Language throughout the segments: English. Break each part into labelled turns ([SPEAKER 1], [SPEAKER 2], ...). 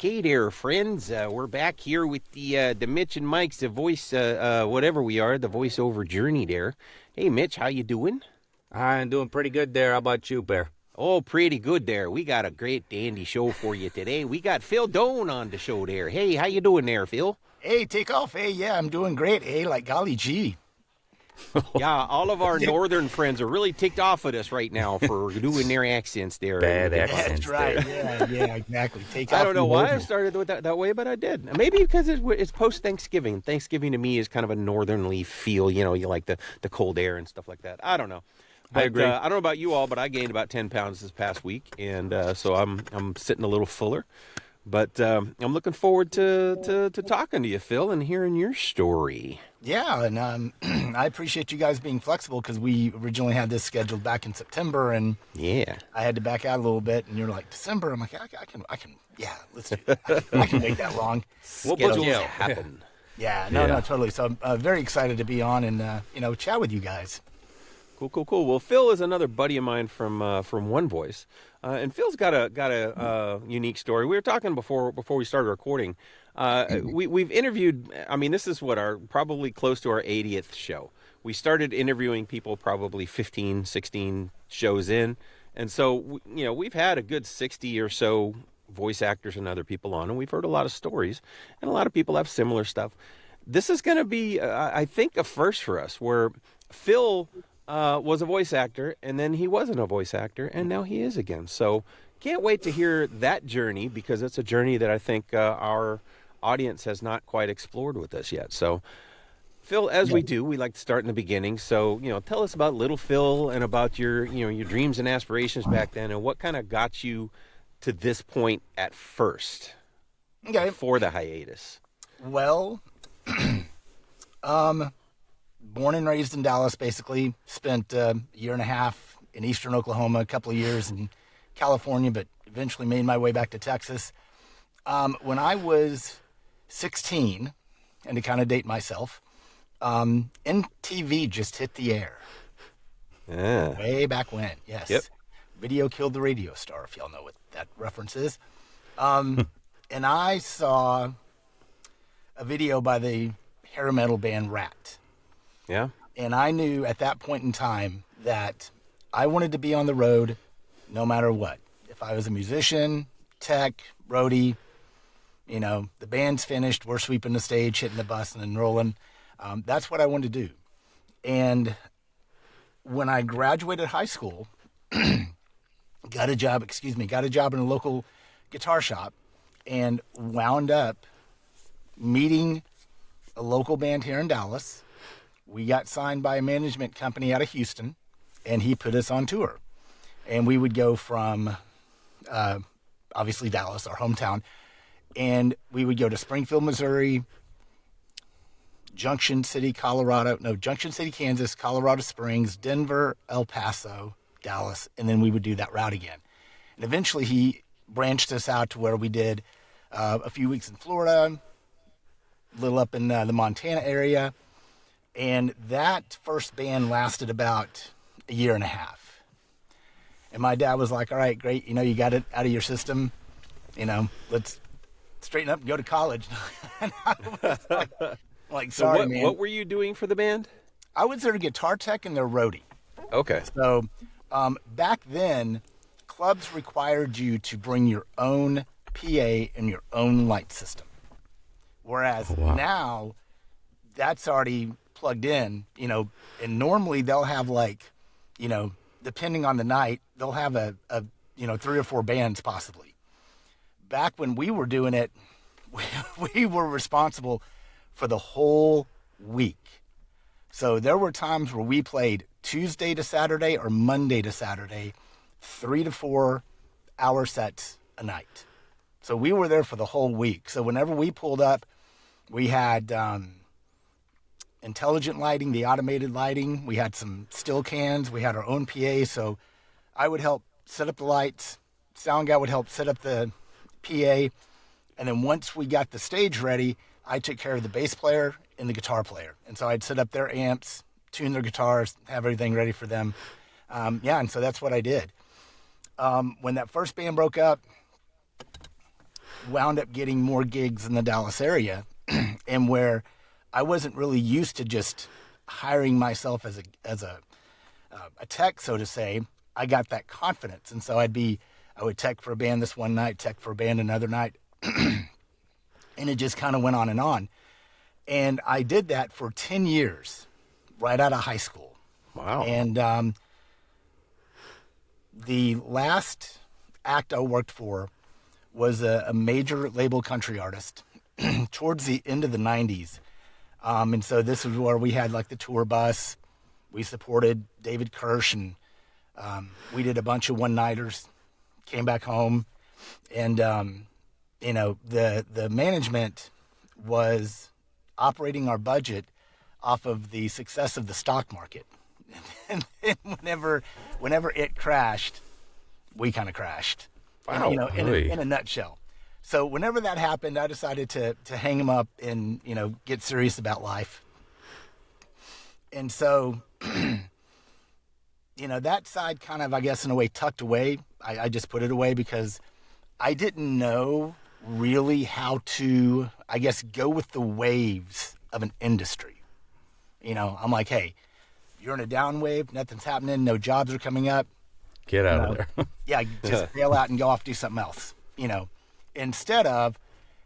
[SPEAKER 1] Okay there, friends. We're back here with the Mitch and Mike's the voice, whatever we are, the voiceover journey there. Hey, Mitch, how you doing?
[SPEAKER 2] I'm doing pretty good there. How about you, Bear?
[SPEAKER 1] Oh, pretty good there. We got a great dandy show for you today. We got Phil Doane on the show there. Hey, how you doing there, Phil?
[SPEAKER 3] Hey, take off. Hey, yeah, I'm doing great. Hey, like golly gee.
[SPEAKER 1] Yeah, all of our northern friends are really ticked off at us right now for doing their accents there.
[SPEAKER 2] Bad
[SPEAKER 1] And-
[SPEAKER 2] accents.
[SPEAKER 3] That's right. Yeah, exactly. Take off.
[SPEAKER 1] I don't know
[SPEAKER 3] from
[SPEAKER 1] why I
[SPEAKER 3] northern.
[SPEAKER 1] started with that way, but I did. Maybe because it's post Thanksgiving. Thanksgiving to me is kind of a northernly feel. You know, you like the cold air and stuff like that. I don't know.
[SPEAKER 2] I agree.
[SPEAKER 1] I don't know about you all, but I gained about 10 pounds this past week, and so I'm sitting a little fuller. But I'm looking forward to talking to you, Phil, and hearing your story.
[SPEAKER 3] Yeah, and I appreciate you guys being flexible because we originally had this scheduled back in September, and
[SPEAKER 1] Yeah.
[SPEAKER 3] I had to back out a little bit. And you're like December. I'm like, I can. Yeah, let's do that. I can make that long.
[SPEAKER 1] What
[SPEAKER 3] Schedules
[SPEAKER 1] will happen?
[SPEAKER 3] Yeah, no, totally. So I'm very excited to be on and chat with you guys.
[SPEAKER 1] Cool. Well, Phil is another buddy of mine from One Voice, and Phil's got a unique story. We were talking before we started recording. We've interviewed. I mean, this is our probably close to our 80th show. We started interviewing people probably 15, 16 shows in, and so we've had a good 60 or so voice actors and other people on, and we've heard a lot of stories, and a lot of people have similar stuff. This is going to be, I think, a first for us, where Phil was a voice actor, and then he wasn't a voice actor, and now he is again. So can't wait to hear that journey, because it's a journey that I think our audience has not quite explored with us yet. So, Phil, as we do, we like to start in the beginning. So, tell us about little Phil and about your dreams and aspirations back then, and what kind of got you to this point at first
[SPEAKER 3] Okay.
[SPEAKER 1] for the hiatus.
[SPEAKER 3] Well, born and raised in Dallas, basically. Spent a year and a half in eastern Oklahoma, a couple of years in California, but eventually made my way back to Texas. When I was 16, and to kind of date myself, MTV just hit the air.
[SPEAKER 1] Yeah.
[SPEAKER 3] Way back when, yes.
[SPEAKER 1] Yep.
[SPEAKER 3] Video killed the radio star, if y'all know what that reference is. And I saw a video by the hair metal band Rat.
[SPEAKER 1] Yeah.
[SPEAKER 3] And I knew at that point in time that I wanted to be on the road no matter what. If I was a musician, tech, roadie, the band's finished, we're sweeping the stage, hitting the bus, and then rolling. That's what I wanted to do. And when I graduated high school, got a job in a local guitar shop, and wound up meeting a local band here in Dallas. We got signed by a management company out of Houston, and he put us on tour. And we would go from, obviously, Dallas, our hometown, and we would go to Springfield, Missouri, Junction City, Kansas, Colorado Springs, Denver, El Paso, Dallas, and then we would do that route again. And eventually he branched us out to where we did a few weeks in Florida, a little up in the Montana area. And that first band lasted about a year and a half. And my dad was like, all right, great. You got it out of your system. Let's straighten up and go to college. And I was like
[SPEAKER 1] So
[SPEAKER 3] sorry, man.
[SPEAKER 1] what were you doing for the band?
[SPEAKER 3] I was their guitar tech and their roadie.
[SPEAKER 1] Okay.
[SPEAKER 3] So back then, clubs required you to bring your own PA and your own light system. Whereas now, that's already plugged in, and normally they'll have depending on the night, they'll have a 3 or 4 bands possibly. Back when we were doing it, we were responsible for the whole week. So there were times where we played Tuesday to Saturday or Monday to Saturday, 3 to 4 hour sets a night. So we were there for the whole week. So whenever we pulled up, we had intelligent lighting, the automated lighting. We had some still cans. We had our own PA. So I would help set up the lights. Sound guy would help set up the PA. And then once we got the stage ready, I took care of the bass player and the guitar player. And so I'd set up their amps, tune their guitars, have everything ready for them. And so that's what I did. When that first band broke up, wound up getting more gigs in the Dallas area, and where I wasn't really used to just hiring myself as a tech, so to say. I got that confidence, and so I would tech for a band this one night, tech for a band another night, and it just kind of went on and on. And I did that for 10 years, right out of high school.
[SPEAKER 1] Wow.
[SPEAKER 3] And the last act I worked for was a major label country artist towards the end of the 90s. And so this is where we had like the tour bus. We supported David Kirsch, and we did a bunch of one-nighters, came back home. And, the management was operating our budget off of the success of the stock market. And then whenever it crashed, we kind of crashed.
[SPEAKER 1] Wow,
[SPEAKER 3] in a nutshell. So whenever that happened, I decided to hang him up and, get serious about life. And so, that side kind of, I guess, in a way tucked away. I just put it away because I didn't know really how to, I guess, go with the waves of an industry. I'm like, hey, you're in a down wave, nothing's happening, no jobs are coming up.
[SPEAKER 2] Get out of there.
[SPEAKER 3] Yeah, just bail out and go off, do something else, instead of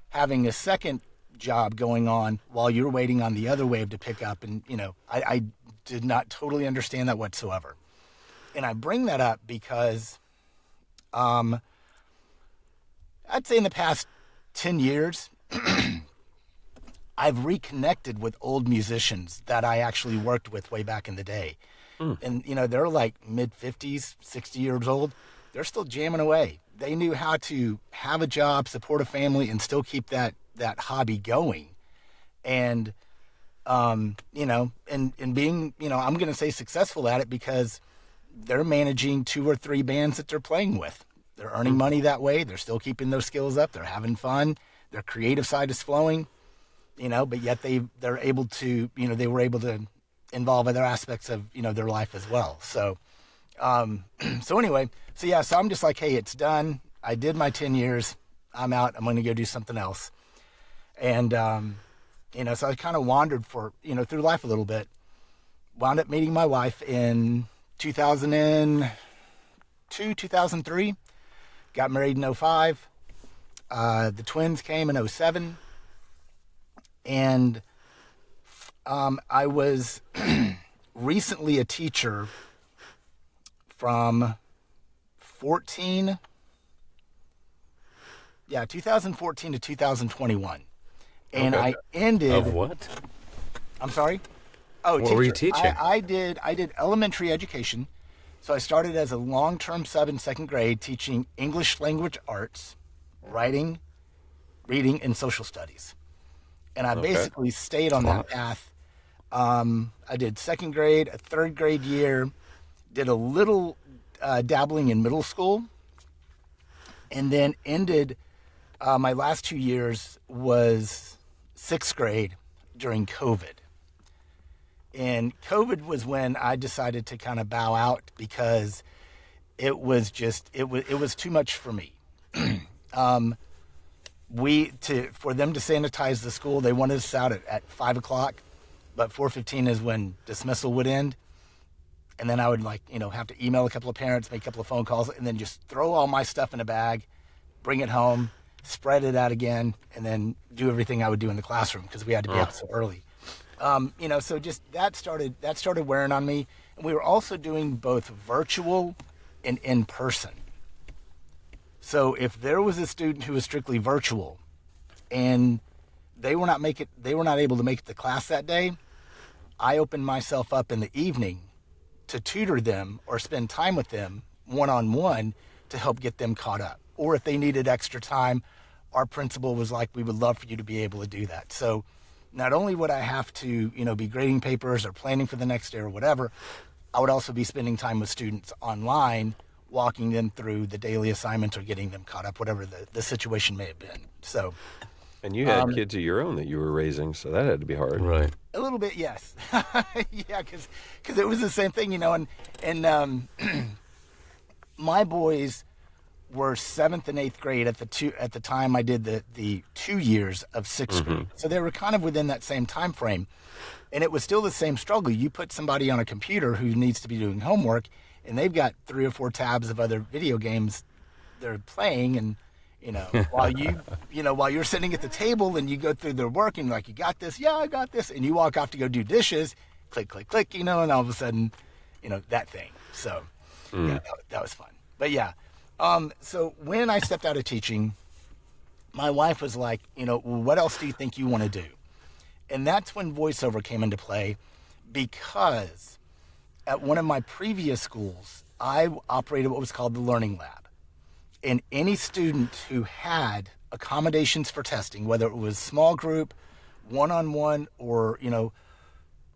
[SPEAKER 3] having a second job going on while you're waiting on the other wave to pick up. And, I did not totally understand that whatsoever. And I bring that up because I'd say in the past 10 years, I've reconnected with old musicians that I actually worked with way back in the day. And, they're like mid-50s, 60 years old. They're still jamming away. They knew how to have a job, support a family, and still keep that hobby going. And, and being, I'm going to say successful at it because they're managing 2 or 3 bands that they're playing with. They're earning money that way. They're still keeping those skills up. They're having fun. Their creative side is flowing, but yet they're able to, they were able to involve other aspects of, their life as well. So, so I'm just like, hey, it's done. I did my 10 years. I'm out. I'm going to go do something else. And, so I kind of wandered through life a little bit. Wound up meeting my wife in 2002, 2003. Got married in 2005. The twins came in 2007. And I was recently a teacher from 2014 to 2021. And
[SPEAKER 2] Okay.
[SPEAKER 3] I ended...
[SPEAKER 2] Of what?
[SPEAKER 3] I'm sorry? Oh,
[SPEAKER 2] What
[SPEAKER 3] teacher.
[SPEAKER 2] were you teaching?
[SPEAKER 3] I did elementary education. So I started as a long-term sub in second grade teaching English language arts, writing, reading, and social studies. And I basically stayed on that path. I did second grade, a third grade year, did a little dabbling in middle school, and then ended my last 2 years was sixth grade during COVID. And COVID was when I decided to kind of bow out because it was too much for me. For them to sanitize the school, they wanted us out at 5 o'clock, but 4:15 is when dismissal would end. And then I would have to email a couple of parents, make a couple of phone calls, and then just throw all my stuff in a bag, bring it home, spread it out again, and then do everything I would do in the classroom because we had to be out so early. So just that started wearing on me. And we were also doing both virtual and in person. So if there was a student who was strictly virtual and they were not able to make it to class that day, I opened myself up in the evening to tutor them or spend time with them one-on-one to help get them caught up. Or if they needed extra time, our principal was like, we would love for you to be able to do that. So not only would I have to, be grading papers or planning for the next day or whatever, I would also be spending time with students online, walking them through the daily assignments or getting them caught up, whatever the situation may have been. So,
[SPEAKER 1] And you had kids of your own that you were raising, so that had to be hard.
[SPEAKER 2] Right.
[SPEAKER 3] a little bit, yes. Yeah, because it was the same thing, and my boys were 7th and 8th grade at the time I did the 2 years of 6th grade. So they were kind of within that same time frame. And it was still the same struggle. You put somebody on a computer who needs to be doing homework, and they've got 3 or 4 tabs of other video games they're playing, and while you're sitting at the table and you go through their work and you're like, you got this, yeah, I got this, and you walk off to go do dishes, click, click, click, and all of a sudden, that thing. So yeah, that was fun. But yeah, so when I stepped out of teaching, my wife was like, what else do you think you want to do? And that's when voiceover came into play, because at one of my previous schools, I operated what was called the Learning Lab. And any student who had accommodations for testing, whether it was small group, one-on-one, or,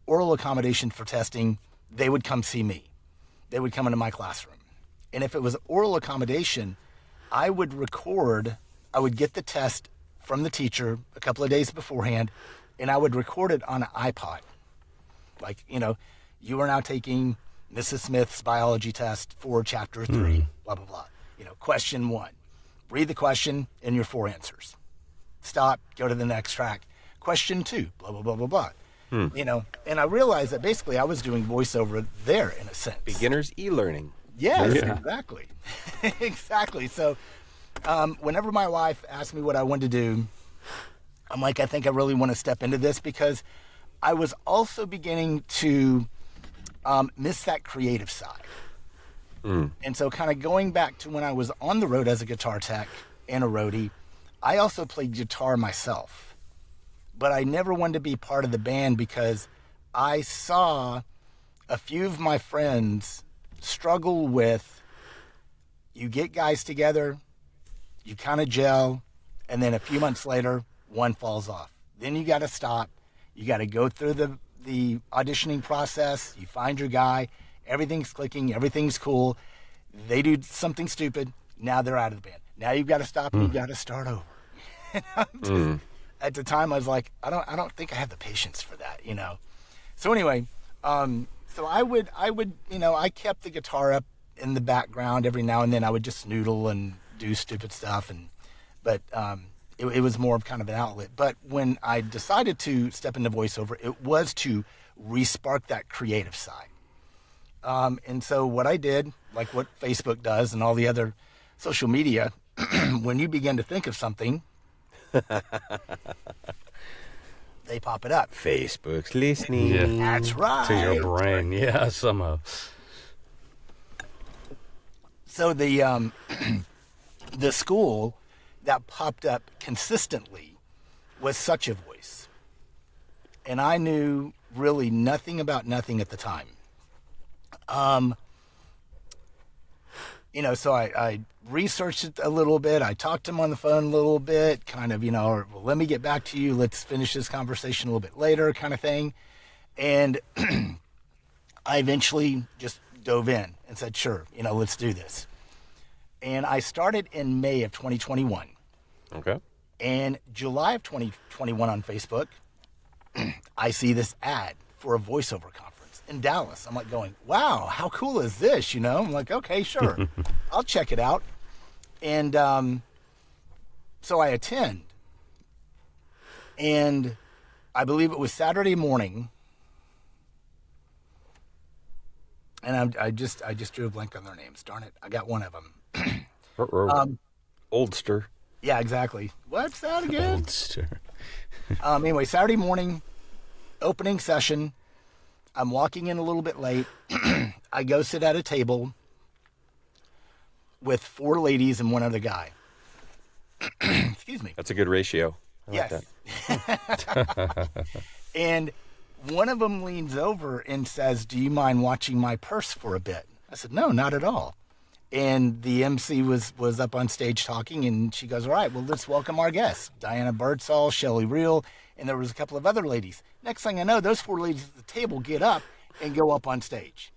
[SPEAKER 3] oral accommodation for testing, they would come see me. They would come into my classroom. And if it was oral accommodation, I would get the test from the teacher a couple of days beforehand, and I would record it on an iPod. Like, you are now taking Mrs. Smith's biology test for chapter 3, blah, blah, blah. Question 1. Read the question and your 4 answers. Stop, go to the next track. Question 2, blah, blah, blah, blah, blah. And I realized that basically I was doing voiceover there in a sense.
[SPEAKER 1] Beginner's e-learning.
[SPEAKER 3] Yes, exactly. Exactly. So whenever my wife asked me what I wanted to do, I'm like, I think I really want to step into this, because I was also beginning to miss that creative side. And so kind of going back to when I was on the road as a guitar tech and a roadie, I also played guitar myself. But I never wanted to be part of the band, because I saw a few of my friends struggle with, you get guys together, you kind of gel, and then a few months later, one falls off. Then you got to stop. You got to go through the auditioning process. You find your guy. Everything's clicking. Everything's cool. They do something stupid. Now they're out of the band. Now you've got to stop and you've got to start over. At the time, I was like, I don't think I have the patience for that, So anyway, so I would, I kept the guitar up in the background every now and then. I would just noodle and do stupid stuff, but it was more of kind of an outlet. But when I decided to step into voiceover, it was to re-spark that creative side. And so what I did, like what Facebook does and all the other social media, when you begin to think of something, they pop it up.
[SPEAKER 1] Facebook's listening.
[SPEAKER 2] Yeah.
[SPEAKER 3] That's right.
[SPEAKER 2] To your brain, yeah, somehow.
[SPEAKER 3] So the the school that popped up consistently was Such a Voice. And I knew really nothing about nothing at the time. So I researched it a little bit. I talked to him on the phone a little bit, kind of, well, let me get back to you. Let's finish this conversation a little bit later, kind of thing. And I eventually just dove in and said, sure, let's do this. And I started in May of 2021.
[SPEAKER 1] Okay.
[SPEAKER 3] And July of 2021 on Facebook, I see this ad for a voiceover conference in Dallas. I'm like going, wow, how cool is this? I'm like, okay, sure. I'll check it out. And so I attend. And I believe it was Saturday morning. And I just drew a blank on their names. Darn it. I got one of them.
[SPEAKER 1] Oldster.
[SPEAKER 3] Yeah, exactly. What's that again?
[SPEAKER 2] Oldster.
[SPEAKER 3] Anyway, Saturday morning, opening session. I'm walking in a little bit late. I go sit at a table with 4 ladies and 1 other guy. Excuse me.
[SPEAKER 1] That's a good ratio. I like
[SPEAKER 3] that. And one of them leans over and says, do you mind watching my purse for a bit? I said, no, not at all. And the MC was up on stage talking, and she goes, all right, well, let's welcome our guests, Diana Birdsall, Shelley Reel, and there was a couple of other ladies. Next thing I know, those 4 ladies at the table get up and go up on stage.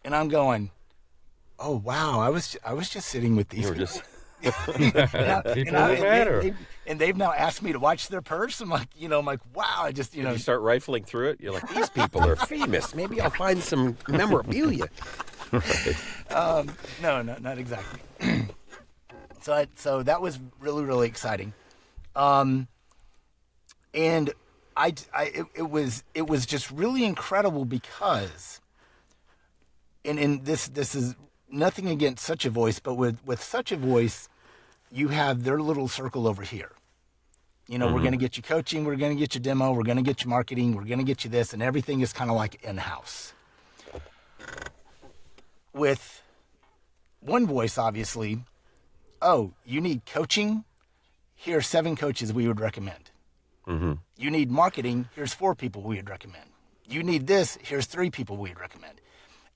[SPEAKER 3] And I'm going, oh, wow, I was just sitting with these people.
[SPEAKER 2] People matter.
[SPEAKER 3] And they've now asked me to watch their purse. I'm like, wow, I just,
[SPEAKER 1] You start rifling through it. You're like, these people are famous. Maybe I'll find some memorabilia.
[SPEAKER 3] No, not exactly. So that was really, really exciting. And it was just really incredible because, and this is nothing against Such a Voice, but with Such a Voice, you have their little circle over here. We're going to get you coaching, we're going to get you demo, we're going to get you marketing, we're going to get you this, and everything is kind of like in-house. With One Voice, obviously, you need coaching? Here are 7 coaches we would recommend.
[SPEAKER 1] Mm-hmm.
[SPEAKER 3] You need marketing? Here's 4 people we would recommend. You need this? Here's 3 people we would recommend.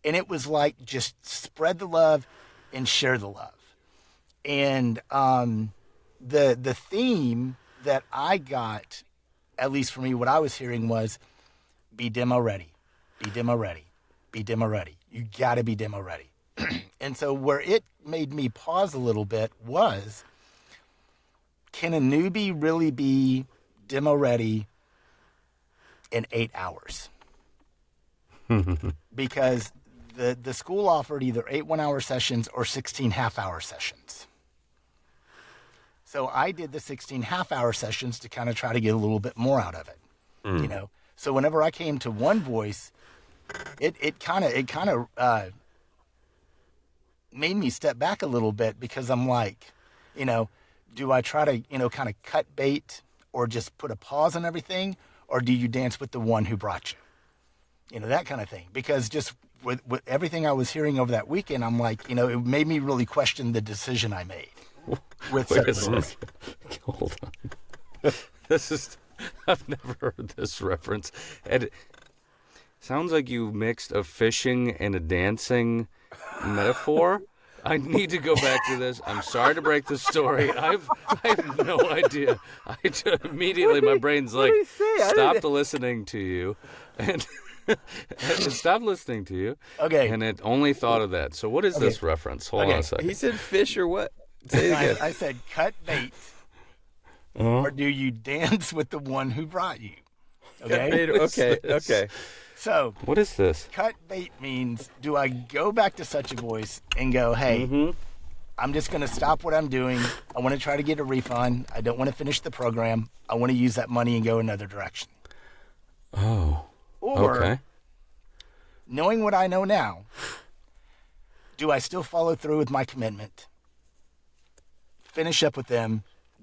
[SPEAKER 3] And it was like just spread the love and share the love. And the theme that I got, at least for me, what I was hearing was be demo ready, be demo ready, be demo ready. You got to be demo ready. And so where it made me pause a little bit was, can a newbie really be demo ready in 8 hours? Because the school offered either 8 one-hour sessions or 16 half-hour sessions. So I did the 16 half-hour sessions to kind of try to get a little bit more out of it, So whenever I came to One Voice, it kind of made me step back a little bit, because I'm like, do I try to, kind of cut bait or just put a pause on everything, or do you dance with the one who brought you? That kind of thing. Because just with everything I was hearing over that weekend, I'm like, it made me really question the decision I made.
[SPEAKER 2] Wait a second. Hold on. I've never heard this reference. And it sounds like you mixed a fishing and a dancing metaphor. I need to go back to this. I'm sorry to break the story. I have no idea. Immediately my brain's like, stopped listening to you. And it stopped listening to you.
[SPEAKER 3] Okay.
[SPEAKER 2] And it only thought of that. So what is this reference? Hold on a second.
[SPEAKER 1] He said fish or what? Say it again.
[SPEAKER 3] I said cut bait, or do you dance with the one who brought you? Okay.
[SPEAKER 1] Okay.
[SPEAKER 3] So
[SPEAKER 2] what is this?
[SPEAKER 3] Cut bait means, do I go back to Such a Voice and go, hey, I'm just going to stop what I'm doing. I want to try to get a refund. I don't want to finish the program. I want to use that money and go another direction.
[SPEAKER 2] Oh.
[SPEAKER 3] Or,
[SPEAKER 2] okay.
[SPEAKER 3] Knowing what I know now, do I still follow through with my commitment, finish up with them,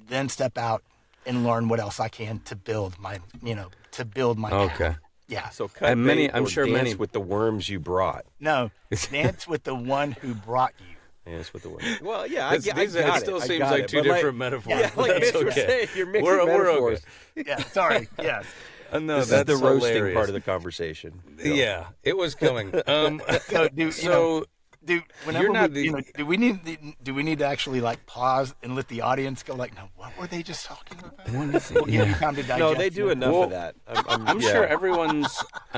[SPEAKER 3] then step out and learn what else I can to build my,
[SPEAKER 2] Okay.
[SPEAKER 3] path. Yeah.
[SPEAKER 1] So cut
[SPEAKER 2] And
[SPEAKER 1] bait
[SPEAKER 2] I'm
[SPEAKER 1] or
[SPEAKER 2] sure
[SPEAKER 1] dance
[SPEAKER 2] many
[SPEAKER 1] with the worms you brought.
[SPEAKER 3] No, dance with the one who brought you.
[SPEAKER 1] Dance with the worms. Well, yeah,
[SPEAKER 2] It still seems like two different metaphors.
[SPEAKER 1] Yeah, like Mitch was saying, you're mixing metaphors.
[SPEAKER 2] Okay.
[SPEAKER 3] Yeah, sorry. Yes.
[SPEAKER 2] No,
[SPEAKER 1] This
[SPEAKER 2] that's
[SPEAKER 1] is the roasting
[SPEAKER 2] hilarious.
[SPEAKER 1] part of the conversation. So.
[SPEAKER 2] Yeah, it was coming.
[SPEAKER 3] Whenever
[SPEAKER 2] you're not
[SPEAKER 3] do we need to actually like pause and let the audience go like, no, what were they just talking about? We'll give you time to digest.
[SPEAKER 1] No, they do enough of that.
[SPEAKER 2] I'm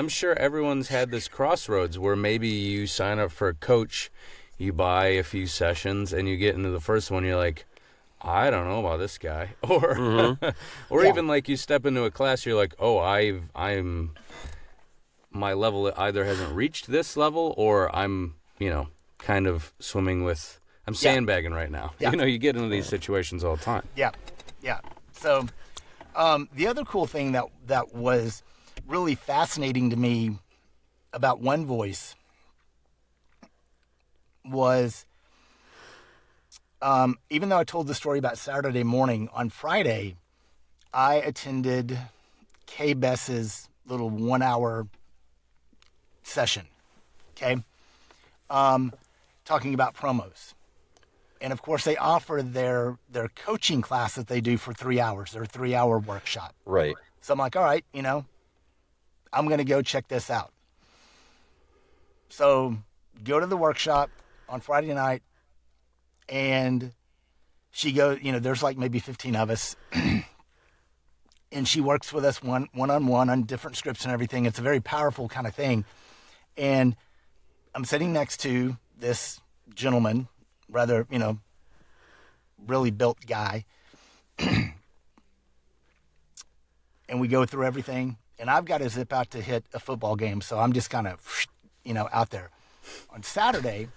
[SPEAKER 2] sure everyone's had this crossroads where maybe you sign up for a coach, you buy a few sessions, and you get into the first one, you're like, I don't know about this guy, or even like you step into a class, you're like, oh, my level either hasn't reached this level, or I'm kind of swimming with, I'm sandbagging right now.
[SPEAKER 3] Yeah.
[SPEAKER 2] You get into these situations all the time.
[SPEAKER 3] Yeah. So, the other cool thing that was really fascinating to me about One Voice was, even though I told the story about Saturday morning, on Friday, I attended K-Bess's little 1-hour session. Okay. Talking about promos. And of course they offer their coaching class that they do for 3 hours, their 3-hour workshop.
[SPEAKER 1] Right.
[SPEAKER 3] So I'm like, all right, I'm going to go check this out. So go to the workshop on Friday night, and she goes, there's like maybe 15 of us, and she works with us one-on-one on different scripts and everything. It's a very powerful kind of thing. And I'm sitting next to this gentleman, rather, really built guy. And we go through everything. And I've got to zip out to hit a football game. So I'm just kind of, out there. On Saturday,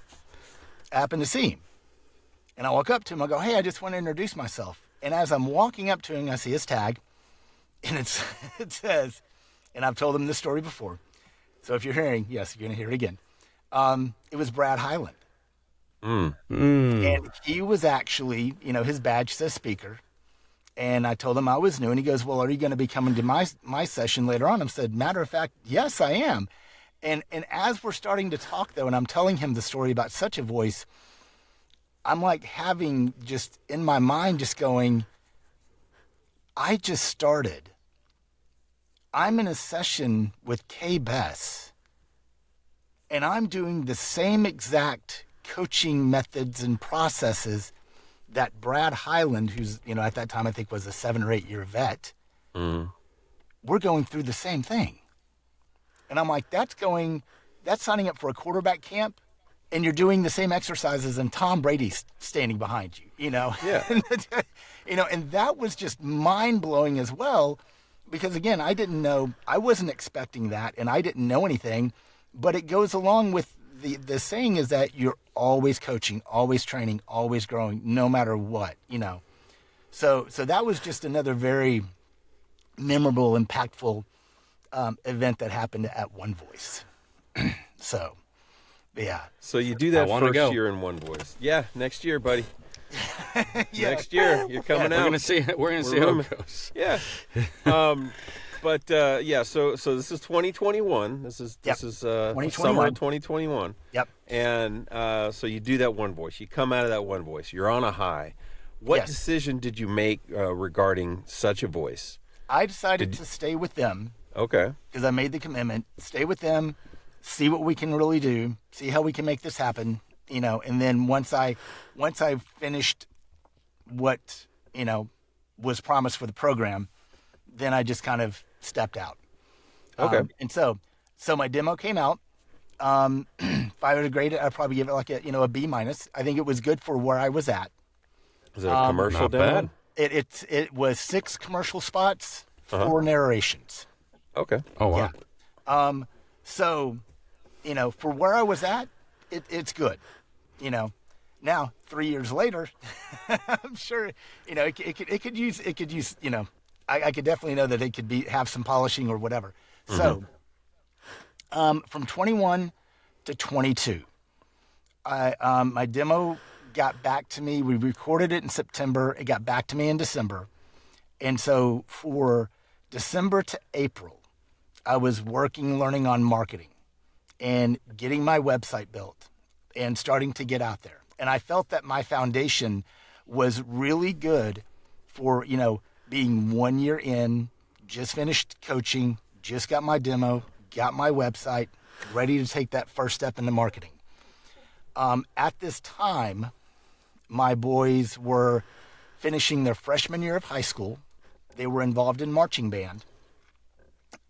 [SPEAKER 3] I happened to see him. And I walk up to him. I go, hey, I just want to introduce myself. And as I'm walking up to him, I see his tag. And it says, and I've told him this story before. So if you're hearing, yes, you're going to hear it again. It was Brad Highland. And he was actually, his badge says speaker. And I told him I was new. And he goes, well, are you going to be coming to my session later on? I said, matter of fact, yes, I am. And as we're starting to talk, though, and I'm telling him the story about Such a Voice, I'm like having just in my mind just going, I just started. I'm in a session with Kay Bess, and I'm doing the same exact coaching methods and processes that Brad Highland, who's, at that time I think was a 7 or 8 year vet, we're going through the same thing. And I'm like, that's signing up for a quarterback camp, and you're doing the same exercises, and Tom Brady's standing behind you,
[SPEAKER 1] Yeah.
[SPEAKER 3] And that was just mind-blowing as well, because, again, I wasn't expecting that, and I didn't know anything, but it goes along with the saying is that you're always coaching, always training, always growing, no matter what, So that was just another very memorable, impactful event that happened at One Voice. So, yeah.
[SPEAKER 1] So you do that
[SPEAKER 2] wanna
[SPEAKER 1] first
[SPEAKER 2] go.
[SPEAKER 1] year in One Voice. Yeah, next year, buddy.
[SPEAKER 3] Yeah.
[SPEAKER 1] Next year, you're coming
[SPEAKER 2] We're
[SPEAKER 1] out.
[SPEAKER 2] gonna see. We're gonna see how
[SPEAKER 1] rooming.
[SPEAKER 2] it goes.
[SPEAKER 1] Yeah. But so this is 2021. This is
[SPEAKER 3] Yep.
[SPEAKER 1] summer
[SPEAKER 3] 2021.
[SPEAKER 1] of 2021.
[SPEAKER 3] Yep.
[SPEAKER 1] And so you do that One Voice. You come out of that One Voice. You're on a high. What
[SPEAKER 3] Yes.
[SPEAKER 1] decision did you make regarding Such a Voice?
[SPEAKER 3] I decided to stay with them
[SPEAKER 1] Okay.
[SPEAKER 3] because I made the commitment, stay with them, see what we can really do, see how we can make this happen, and then once I finished what, was promised for the program, then I just kind of stepped out.
[SPEAKER 1] Okay.
[SPEAKER 3] And so my demo came out. If I were to grade it, I'd probably give it like a B minus. I think it was good for where I was at.
[SPEAKER 1] Is it a commercial
[SPEAKER 2] not
[SPEAKER 1] demo?
[SPEAKER 2] bad.
[SPEAKER 3] It was 6 commercial spots, 4 narrations.
[SPEAKER 1] Okay.
[SPEAKER 2] Oh wow.
[SPEAKER 3] Yeah. So, for where I was at, it's good. Now 3 years later, I'm sure, it could use, I could definitely know that it could have some polishing or whatever. So, from 21 to 22, my demo got back to me. We recorded it in September. It got back to me in December. And so for December to April, I was learning on marketing and getting my website built and starting to get out there. And I felt that my foundation was really good for, being 1 year in, just finished coaching, just got my demo, got my website, ready to take that first step into marketing. At this time, my boys were finishing their freshman year of high school. They were involved in marching band.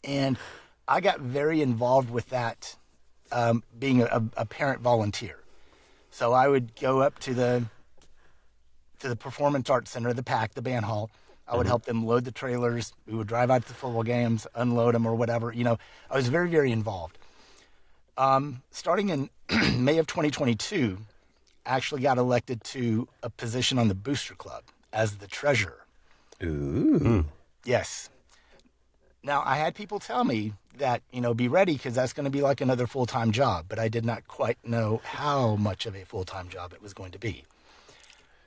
[SPEAKER 3] And I got very involved with that, being a parent volunteer. So I would go up to the Performance Arts Center, the PAC, the band hall. I would help them load the trailers. We would drive out to the football games, unload them or whatever. I was very, very involved. Starting in May of 2022, I actually got elected to a position on the Booster Club as the treasurer.
[SPEAKER 1] Ooh.
[SPEAKER 3] Yes. Now, I had people tell me that, be ready because that's going to be like another full-time job, but I did not quite know how much of a full-time job it was going to be.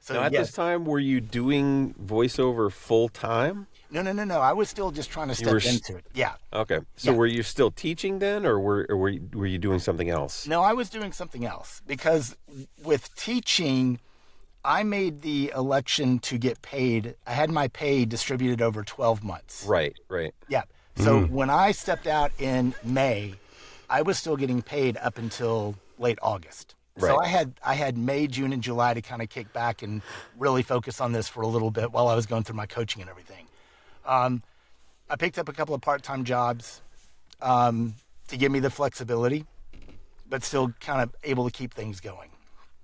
[SPEAKER 3] So
[SPEAKER 1] Now, at
[SPEAKER 3] yes.
[SPEAKER 1] this time, were you doing voiceover full time?
[SPEAKER 3] No. I was still just trying to step into it. Yeah.
[SPEAKER 1] Okay. So
[SPEAKER 3] Yeah.
[SPEAKER 1] were you still teaching then, or were you doing something else?
[SPEAKER 3] No, I was doing something else because with teaching, I made the election to get paid. I had my pay distributed over 12 months.
[SPEAKER 1] Right.
[SPEAKER 3] Yeah. So when I stepped out in May, I was still getting paid up until late August. So
[SPEAKER 1] Right.
[SPEAKER 3] I had May, June, and July to kind of kick back and really focus on this for a little bit while I was going through my coaching and everything. I picked up a couple of part-time jobs to give me the flexibility, but still kind of able to keep things going.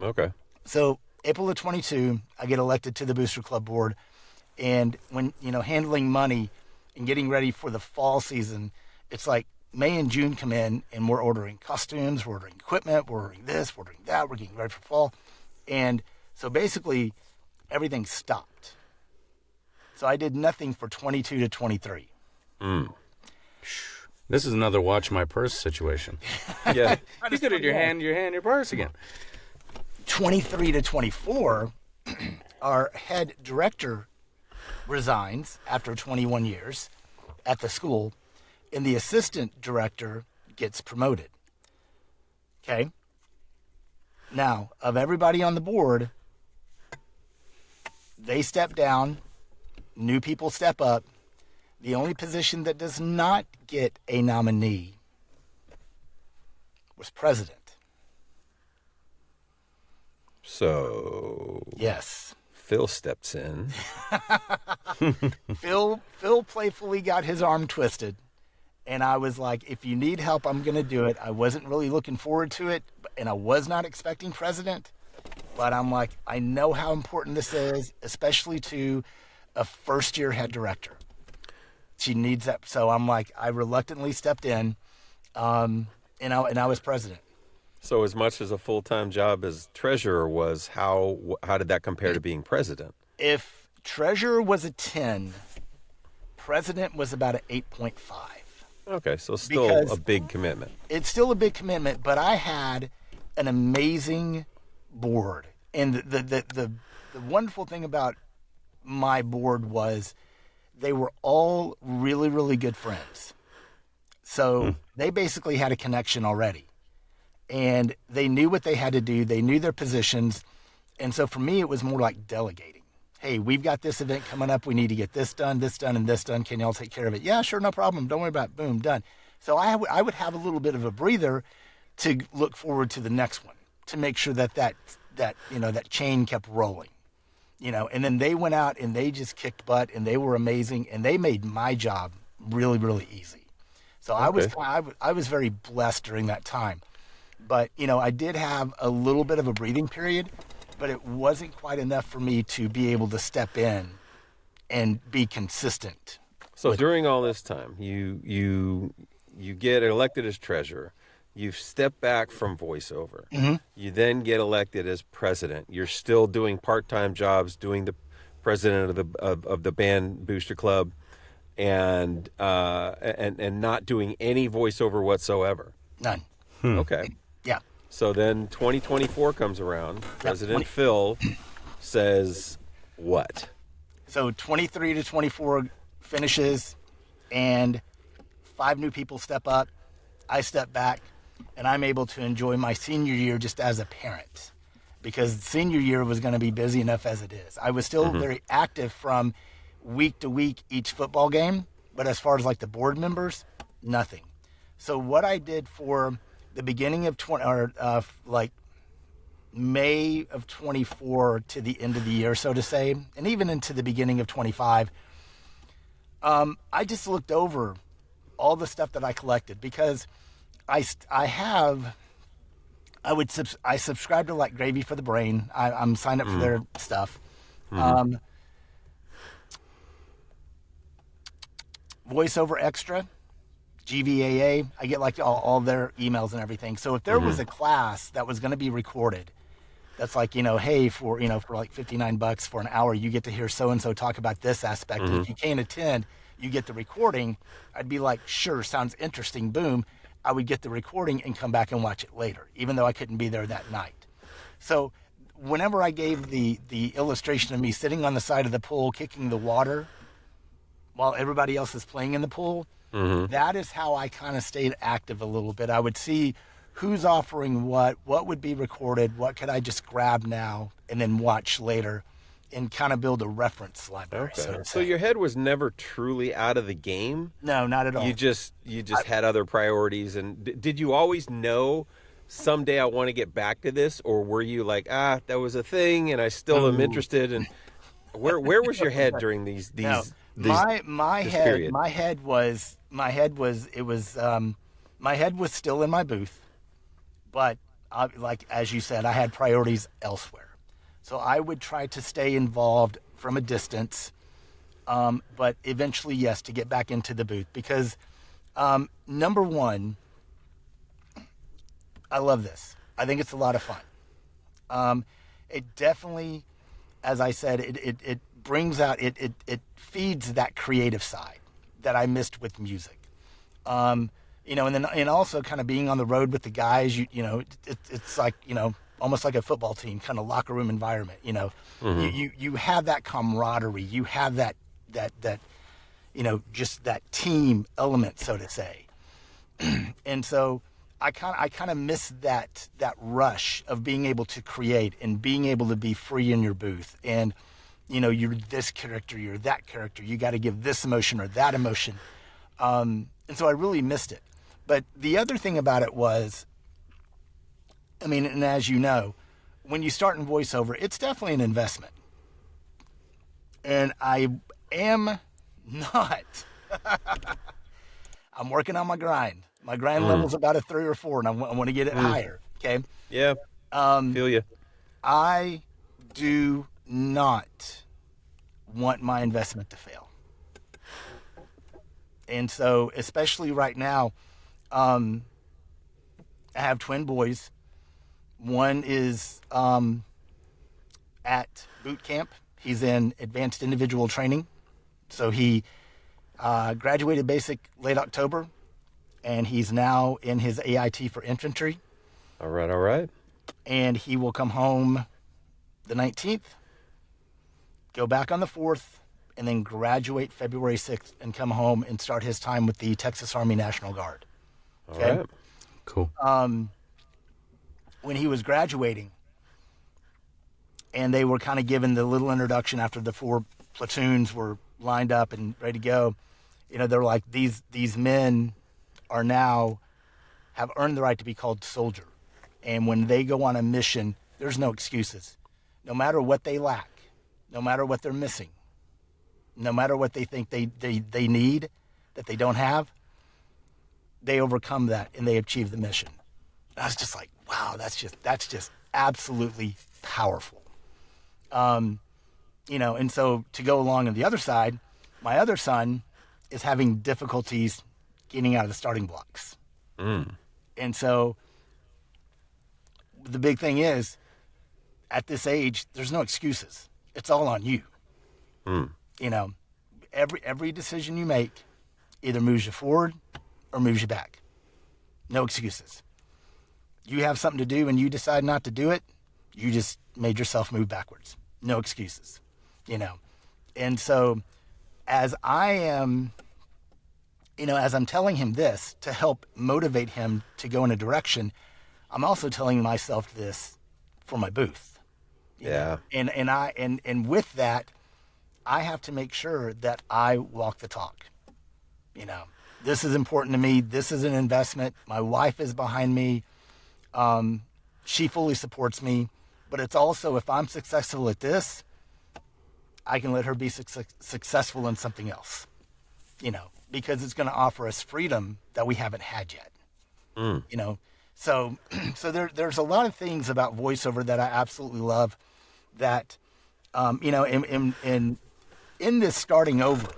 [SPEAKER 1] Okay.
[SPEAKER 3] So April of 22, I get elected to the Booster Club board. And when, handling money and getting ready for the fall season, it's like May and June come in and we're ordering costumes, we're ordering equipment, we're ordering this, we're ordering that, we're getting ready for fall. And So basically, everything stopped. So I did nothing for 22 to 23.
[SPEAKER 2] This is another watch my purse situation.
[SPEAKER 1] Yeah.
[SPEAKER 2] You could have your hand, your purse again.
[SPEAKER 3] 23 to 24, our head director resigns after 21 years at the school, and the assistant director gets promoted. Okay? Now, of everybody on the board, they step down, new people step up. The only position that does not get a nominee was president.
[SPEAKER 1] So
[SPEAKER 3] Yes.
[SPEAKER 1] Phil steps in.
[SPEAKER 3] Phil playfully got his arm twisted, and I was like, if you need help, I'm going to do it. I wasn't really looking forward to it, and I was not expecting president, but I'm like, I know how important this is, especially to a first-year head director. She needs that. So I'm like, I reluctantly stepped in, and I was president.
[SPEAKER 1] So as much as a full-time job as treasurer was, how did that compare to being president?
[SPEAKER 3] If treasurer was a 10, president was about an 8.5.
[SPEAKER 1] Okay, so still
[SPEAKER 3] Because-
[SPEAKER 1] a big commitment.
[SPEAKER 3] It's still a big commitment, but I had an amazing board. And the wonderful thing about my board was they were all really, really good friends. So they basically had a connection already. And they knew what they had to do. They knew their positions. And so for me, it was more like delegating. Hey, we've got this event coming up. We need to get this done, and this done. Can y'all take care of it? Yeah, sure, no problem. Don't worry about it. Boom, done. So I would have a little bit of a breather to look forward to the next one, to make sure that chain kept rolling. And then they went out and they just kicked butt, and they were amazing, and they made my job really, really easy. So
[SPEAKER 1] Okay.
[SPEAKER 3] I was very blessed during that time. But, I did have a little bit of a breathing period, but it wasn't quite enough for me to be able to step in and be consistent.
[SPEAKER 1] So during all this time, you get elected as treasurer. You've stepped back from voiceover.
[SPEAKER 3] Mm-hmm.
[SPEAKER 1] You then get elected as president. You're still doing part-time jobs, doing the president of the band booster club, and not doing any voiceover whatsoever.
[SPEAKER 3] None.
[SPEAKER 1] Okay.
[SPEAKER 3] Yeah.
[SPEAKER 1] So then 2024 comes around. President Phil says what?
[SPEAKER 3] So 23 to 24 finishes, and 5 new people step up. I step back, and I'm able to enjoy my senior year just as a parent, because senior year was going to be busy enough as it is. I was still very active from week to week each football game, but as far as like the board members, nothing. So what I did for the beginning of May of 24 to the end of the year, so to say, and even into the beginning of 25, I just looked over all the stuff that I collected, because I subscribe to like Gravy for the Brain. I'm signed up for their stuff. Voiceover Extra, GVAA, I get like all their emails and everything. So if there was a class that was going to be recorded, that's like, hey, for like $59 for an hour, you get to hear so-and-so talk about this aspect. And if you can't attend, you get the recording. I'd be like, sure, sounds interesting. Boom. I would get the recording and come back and watch it later, even though I couldn't be there that night. So whenever I gave the illustration of me sitting on the side of the pool, kicking the water while everybody else is playing in the pool, that is how I kind of stayed active a little bit. I would see who's offering what would be recorded, what could I just grab now and then watch later, and kind of build a reference library.
[SPEAKER 1] Okay.
[SPEAKER 3] to
[SPEAKER 1] So
[SPEAKER 3] say.
[SPEAKER 1] your head was never truly out of the game.
[SPEAKER 3] No, not at all.
[SPEAKER 1] You just had other priorities. And did you always know someday I want to get back to this, or were you like, that was a thing, and I still am interested? And where was your head during these?
[SPEAKER 3] No,
[SPEAKER 1] this
[SPEAKER 3] head
[SPEAKER 1] period?
[SPEAKER 3] my head was my head was still in my booth, but like as you said, I had priorities elsewhere. So I would try to stay involved from a distance, but eventually, yes, to get back into the booth, because number one, I love this. I think it's a lot of fun. it definitely, as I said, it brings out, it feeds that creative side that I missed with music. And also kind of being on the road with the guys, it's like, almost like a football team, kind of locker room environment. You have that camaraderie, you have that just that team element, so to say. And so I kind of miss that rush of being able to create and being able to be free in your booth. And you're this character, you're that character. You got to give this emotion or that emotion. And so I really missed it. But the other thing about it was, and as you know, when you start in voiceover, it's definitely an investment. And I am not. I'm working on my grind. My grind level's about a 3 or 4, and I want to get it higher. Okay.
[SPEAKER 1] Yeah. Feel you.
[SPEAKER 3] I do not want my investment to fail. And so, especially right now, I have twin boys. One is at boot camp. He's in advanced individual training. So he graduated basic late October, and he's now in his AIT for infantry.
[SPEAKER 1] All right.
[SPEAKER 3] And he will come home the 19th, go back on the 4th, and then graduate February 6th and come home and start his time with the Texas Army National Guard.
[SPEAKER 1] Okay. All right.
[SPEAKER 2] Cool.
[SPEAKER 3] When he was graduating, and they were kind of given the little introduction after the 4 platoons were lined up and ready to go, they're like, these men are now have earned the right to be called soldier. And when they go on a mission, there's no excuses. No matter what they lack, no matter what they're missing, no matter what they think they need that they don't have, they overcome that and they achieve the mission. And I was just like, wow, that's just absolutely powerful. And so to go along on the other side, my other son is having difficulties getting out of the starting blocks. And so the big thing is, at this age, there's no excuses. It's all on you. Every decision you make either moves you forward or moves you back. No excuses. You have something to do and you decide not to do it, you just made yourself move backwards. No excuses. And so as I am, as I'm telling him this to help motivate him to go in a direction, I'm also telling myself this for my booth.
[SPEAKER 1] Yeah.
[SPEAKER 3] And with that, I have to make sure that I walk the talk. This is important to me. This is an investment. My wife is behind me. She fully supports me. But it's also, if I'm successful at this, I can let her be successful in something else. Because it's going to offer us freedom that we haven't had yet. So there's a lot of things about voiceover that I absolutely love. That in this starting over,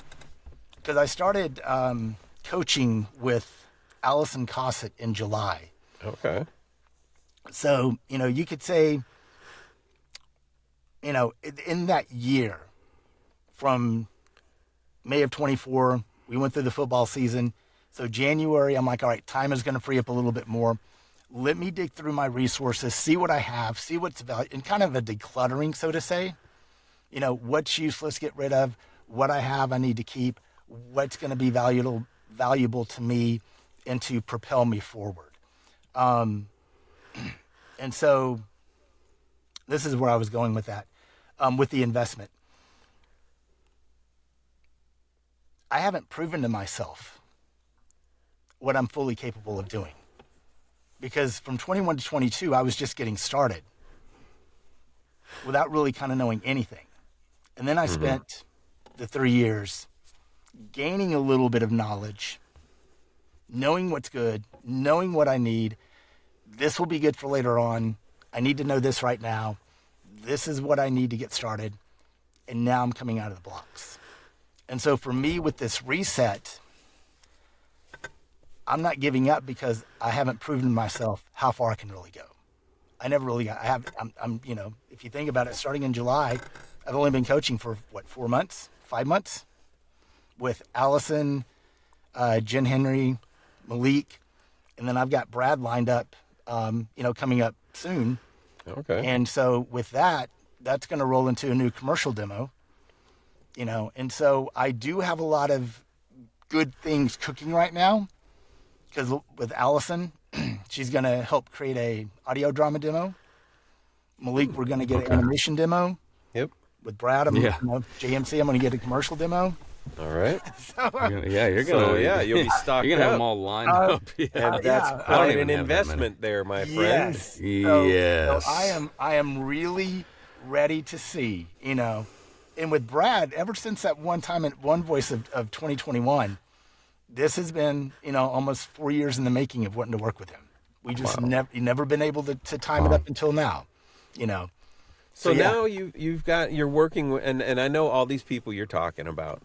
[SPEAKER 3] because I started coaching with Allison Cossett in July.
[SPEAKER 1] Okay.
[SPEAKER 3] So you could say, in that year, from May of 24, we went through the football season. So January, I'm like, all right, time is going to free up a little bit more. Let me dig through my resources, see what I have, see what's valuable, and kind of a decluttering, so to say. What's useless, get rid of. What I have, I need to keep. What's going to be valuable to me and to propel me forward. And so this is where I was going with that, with the investment. I haven't proven to myself what I'm fully capable of doing. Because from 21 to 22, I was just getting started without really kind of knowing anything. And then I spent the 3 years gaining a little bit of knowledge, knowing what's good, knowing what I need. This will be good for later on. I need to know this right now. This is what I need to get started. And now I'm coming out of the blocks. And so for me, with this reset, I'm not giving up because I haven't proven to myself how far I can really go. I never really got. I'm you know, if you think about it, starting in July, I've only been coaching for what 4 months, 5 months, with Allison, Jen Henry, Malik, and then I've got Brad lined up, coming up soon.
[SPEAKER 1] Okay.
[SPEAKER 3] And so with that, that's going to roll into a new commercial demo, and so I do have a lot of good things cooking right now because with Allison, she's going to help create a audio drama demo. Malik, we're going to get an animation demo.
[SPEAKER 1] Yep.
[SPEAKER 3] With Brad, JMC, I'm going to get a commercial demo.
[SPEAKER 1] All right.
[SPEAKER 2] You're gonna
[SPEAKER 1] you'll be stocked
[SPEAKER 2] You're gonna
[SPEAKER 1] up.
[SPEAKER 2] have them all lined up. Yeah.
[SPEAKER 1] And that's
[SPEAKER 3] I
[SPEAKER 1] quite
[SPEAKER 2] don't
[SPEAKER 1] an
[SPEAKER 2] even have that
[SPEAKER 1] investment there, my friend.
[SPEAKER 3] Yes.
[SPEAKER 2] Yes.
[SPEAKER 3] So I am really ready to see, and with Brad, ever since that one time at One Voice of 2021, this has been, almost 4 years in the making of wanting to work with him. We just never been able to time it up until now,
[SPEAKER 1] So now you're working and I know all these people you're talking about.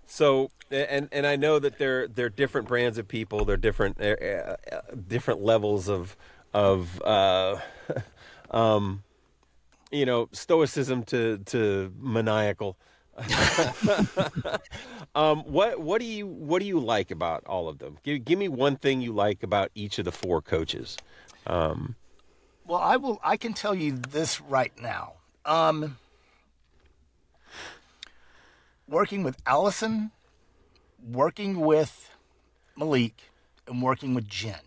[SPEAKER 1] So I know that they're different brands of people. They're different levels of stoicism to maniacal. What do you like about all of them? Give me one thing you like about each of the 4 coaches.
[SPEAKER 3] Well, I can tell you this right now. Working with Allison, working with Malik, and working with Jen.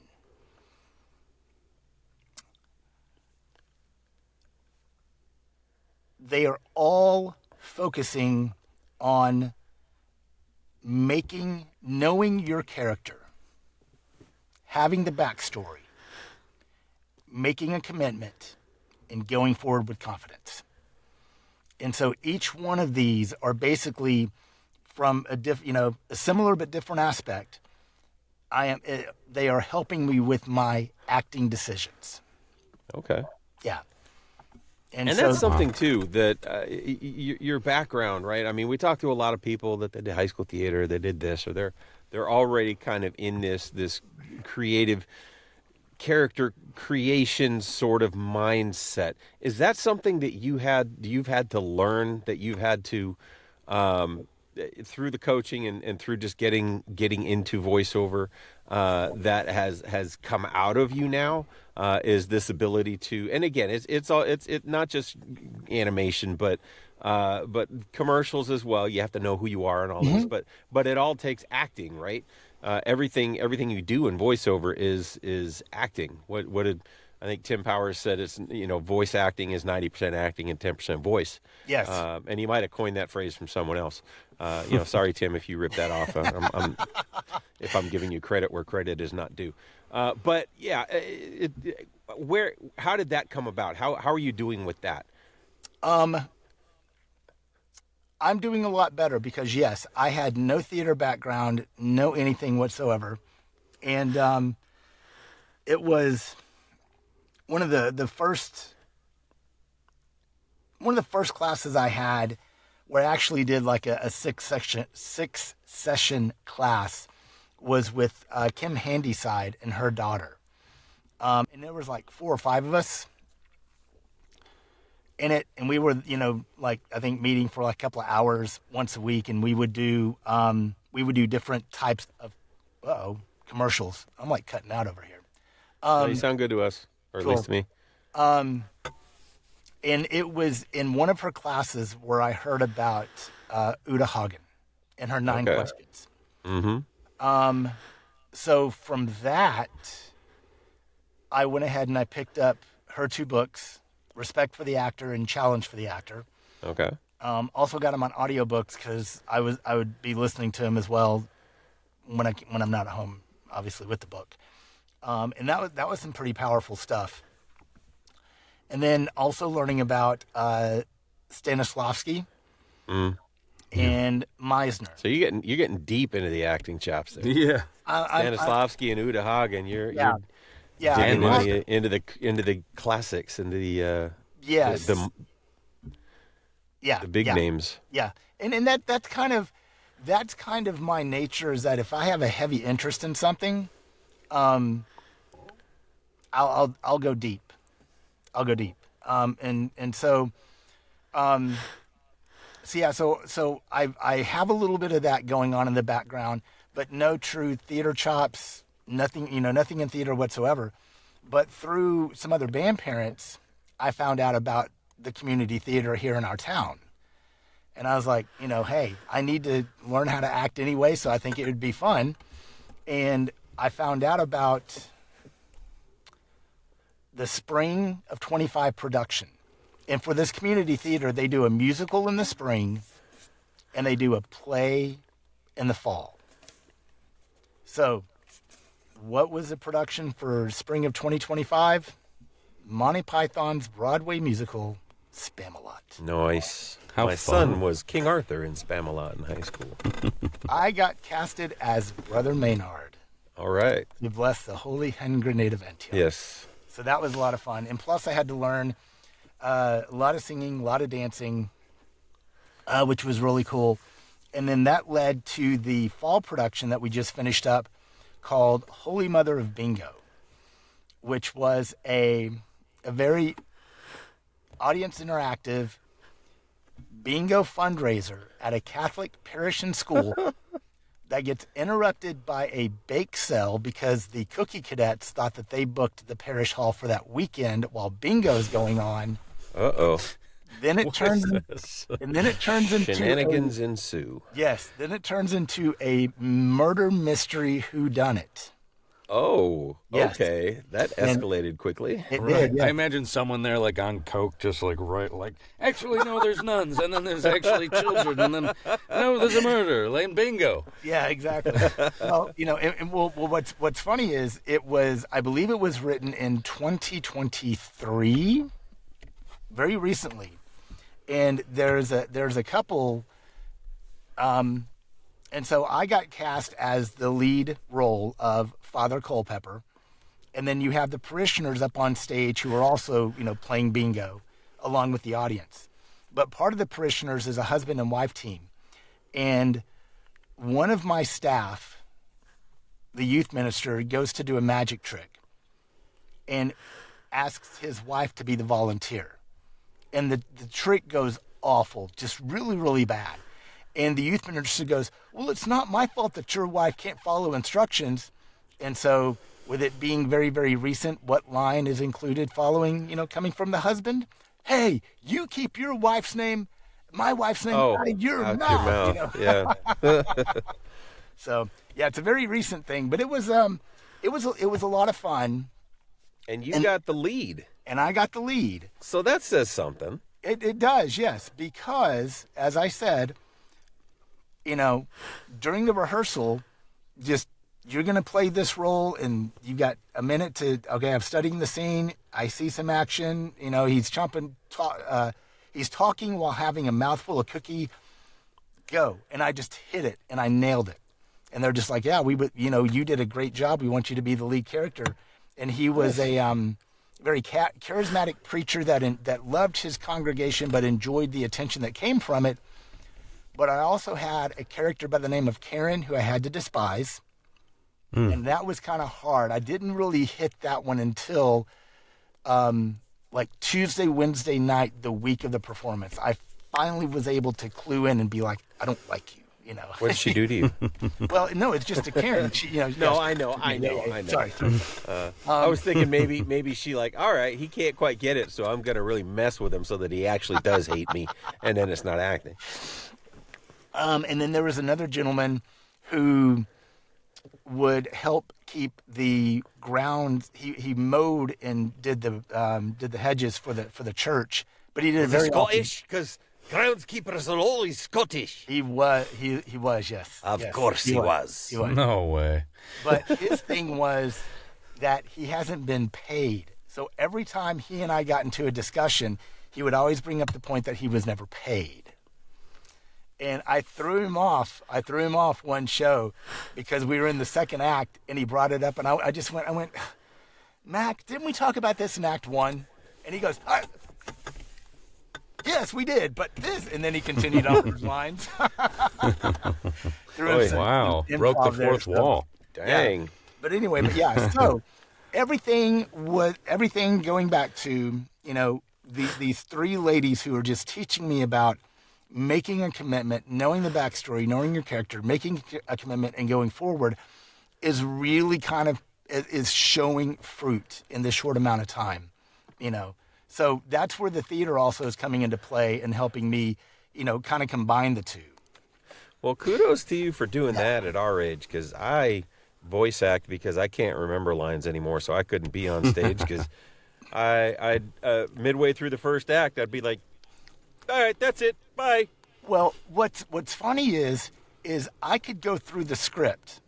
[SPEAKER 3] They are all focusing on knowing your character, having the backstory, making a commitment, and going forward with confidence. And so each one of these are basically from a similar but different aspect. They are helping me with my acting decisions.
[SPEAKER 1] Okay.
[SPEAKER 3] Yeah. And so,
[SPEAKER 1] that's something too that your background, right? I mean, we talk to a lot of people that they did high school theater, they did this, or they're already kind of in this creative character creation sort of mindset. Is that something that you've had to learn, that you've had to through the coaching and through just getting into voiceover that has come out of you now? Is this ability to, and again, it's not just animation, but commercials as well. You have to know who you are and all this, but it all takes acting, right? Everything you do in voiceover is acting. What did I think Tim Powers said? It's voice acting is 90% acting and 10% voice.
[SPEAKER 3] Yes.
[SPEAKER 1] And he might have coined that phrase from someone else. Sorry Tim if you ripped that off. If I'm giving you credit where credit is not due. But yeah, how did that come about? How are you doing with that?
[SPEAKER 3] I'm doing a lot better because, yes, I had no theater background, no anything whatsoever. And it was one of the first classes I had where I actually did like a six session class was with Kim Handyside and her daughter. And there was like 4 or 5 of us in it, and we were, I think meeting for like a couple of hours once a week, and we would do different types of commercials. I'm like cutting out over here.
[SPEAKER 1] You sound good to us, or
[SPEAKER 3] cool.
[SPEAKER 1] at least to me.
[SPEAKER 3] And it was in one of her classes where I heard about Uta Hagen and her 9 questions.
[SPEAKER 1] Mm-hmm.
[SPEAKER 3] So from that, I went ahead and I picked up her 2 books, Respect for the Actor and Challenge for the Actor.
[SPEAKER 1] Okay.
[SPEAKER 3] Also got them on audiobooks because I would be listening to them as well when I'm not at home, obviously with the book. And that was some pretty powerful stuff. And then also learning about Stanislavski and Meisner.
[SPEAKER 1] So you're getting deep into the acting chops there.
[SPEAKER 2] Yeah.
[SPEAKER 1] Stanislavski and Uta Hagen. You're
[SPEAKER 3] Yeah,
[SPEAKER 1] into the classics, into the
[SPEAKER 3] yes,
[SPEAKER 1] the big names.
[SPEAKER 3] Yeah, and that's kind of my nature, is that if I have a heavy interest in something, I'll go deep. I'll go deep. So I have a little bit of that going on in the background, but no true theater chops, nothing in theater whatsoever. But through some other band parents, I found out about the community theater here in our town. And I was like, hey, I need to learn how to act anyway, so I think it would be fun. And I found out about the spring of 25 production. And for this community theater, they do a musical in the spring and they do a play in the fall. So what was the production for spring of 2025? Monty Python's Broadway musical, Spamalot.
[SPEAKER 1] Nice.
[SPEAKER 2] How
[SPEAKER 1] My
[SPEAKER 2] fun.
[SPEAKER 1] son was King Arthur in Spamalot in high school.
[SPEAKER 3] I got casted as Brother Maynard.
[SPEAKER 1] All right.
[SPEAKER 3] You bless the holy hand grenade of Antioch.
[SPEAKER 1] Yes.
[SPEAKER 3] So that was a lot of fun. And plus I had to learn a lot of singing, a lot of dancing, which was really cool. And then that led to the fall production that we just finished up called Holy Mother of Bingo, which was a very audience interactive bingo fundraiser at a Catholic parish and school that gets interrupted by a bake sale because the cookie cadets thought that they booked the parish hall for that weekend while bingo is going on.
[SPEAKER 1] Uh-oh.
[SPEAKER 3] Then it turns into
[SPEAKER 1] Shenanigans ensue.
[SPEAKER 3] Yes, then it turns into a murder mystery whodunit.
[SPEAKER 1] Oh,
[SPEAKER 3] Yes.
[SPEAKER 1] okay. That escalated quickly.
[SPEAKER 3] It
[SPEAKER 2] Right.
[SPEAKER 3] did, yeah.
[SPEAKER 2] I imagine someone there like on coke, just like actually no, there's nuns, and then there's actually children, and then no, there's a murder, like bingo.
[SPEAKER 3] Yeah, exactly. Well, what's funny is I believe it was written in 2023, very recently, and there's a couple, and so I got cast as the lead role of Father Culpepper, and then you have the parishioners up on stage who are also playing bingo along with the audience. But part of the parishioners is a husband and wife team, and one of my staff, the youth minister, goes to do a magic trick and asks his wife to be the volunteer. And the trick goes awful, just really, really bad. And the youth minister goes, well, it's not my fault that your wife can't follow instructions. And so with it being very, very recent, what line is included following, coming from the husband? Hey, you keep your wife's name, my wife's name out of your
[SPEAKER 1] out
[SPEAKER 3] mouth.
[SPEAKER 1] your mouth. Yeah.
[SPEAKER 3] So yeah, it's a very recent thing, but it was a lot of fun,
[SPEAKER 1] And you got the lead.
[SPEAKER 3] and I got the lead.
[SPEAKER 1] So that says something.
[SPEAKER 3] It does, yes, because as I said, during the rehearsal, just you're gonna play this role, and you got a minute to. Okay, I'm studying the scene. I see some action. He's he's talking while having a mouthful of cookie. Go, and I just hit it, and I nailed it. And they're just like, yeah, you did a great job. We want you to be the lead character. And he was a very charismatic preacher that loved his congregation but enjoyed the attention that came from it. But I also had a character by the name of Karen who I had to despise. And that was kind of hard. I didn't really hit that one until like Tuesday, Wednesday night, the week of the performance. I finally was able to clue in and be like, I don't like you.
[SPEAKER 1] What did she do to you?
[SPEAKER 3] Well, no, it's just a Karen. She,
[SPEAKER 1] No, I know.
[SPEAKER 3] Sorry.
[SPEAKER 1] I was thinking maybe she all right, he can't quite get it, so I'm gonna really mess with him so that he actually does hate me, and then it's not acting.
[SPEAKER 3] And then there was another gentleman who would help keep the ground. He mowed and did the hedges for the church, but he did it very
[SPEAKER 1] Scottish, because groundskeepers are always Scottish.
[SPEAKER 3] He was, yes.
[SPEAKER 1] Of
[SPEAKER 3] Yes,
[SPEAKER 1] course he was.
[SPEAKER 3] He was.
[SPEAKER 2] No way.
[SPEAKER 3] But his thing was that he hasn't been paid. So every time he and I got into a discussion, he would always bring up the point that he was never paid. And I threw him off. One show because we were in the second act, and he brought it up, and I went, Mac, didn't we talk about this in Act 1? And he goes, yes, we did, but this, and then he continued on his lines.
[SPEAKER 2] Wow. Broke the fourth wall.
[SPEAKER 1] Dang.
[SPEAKER 3] Yeah. But anyway, so everything going back to these three ladies who are just teaching me about making a commitment, knowing the backstory, knowing your character, making a commitment and going forward is really kind of is showing fruit in this short amount of time, So that's where the theater also is coming into play and helping me, kind of combine the two.
[SPEAKER 1] Well, kudos to you for doing that at our age, because I voice act because I can't remember lines anymore, so I couldn't be on stage because I midway through the first act, I'd be like, all right, that's it, bye.
[SPEAKER 3] Well, what's funny is I could go through the script,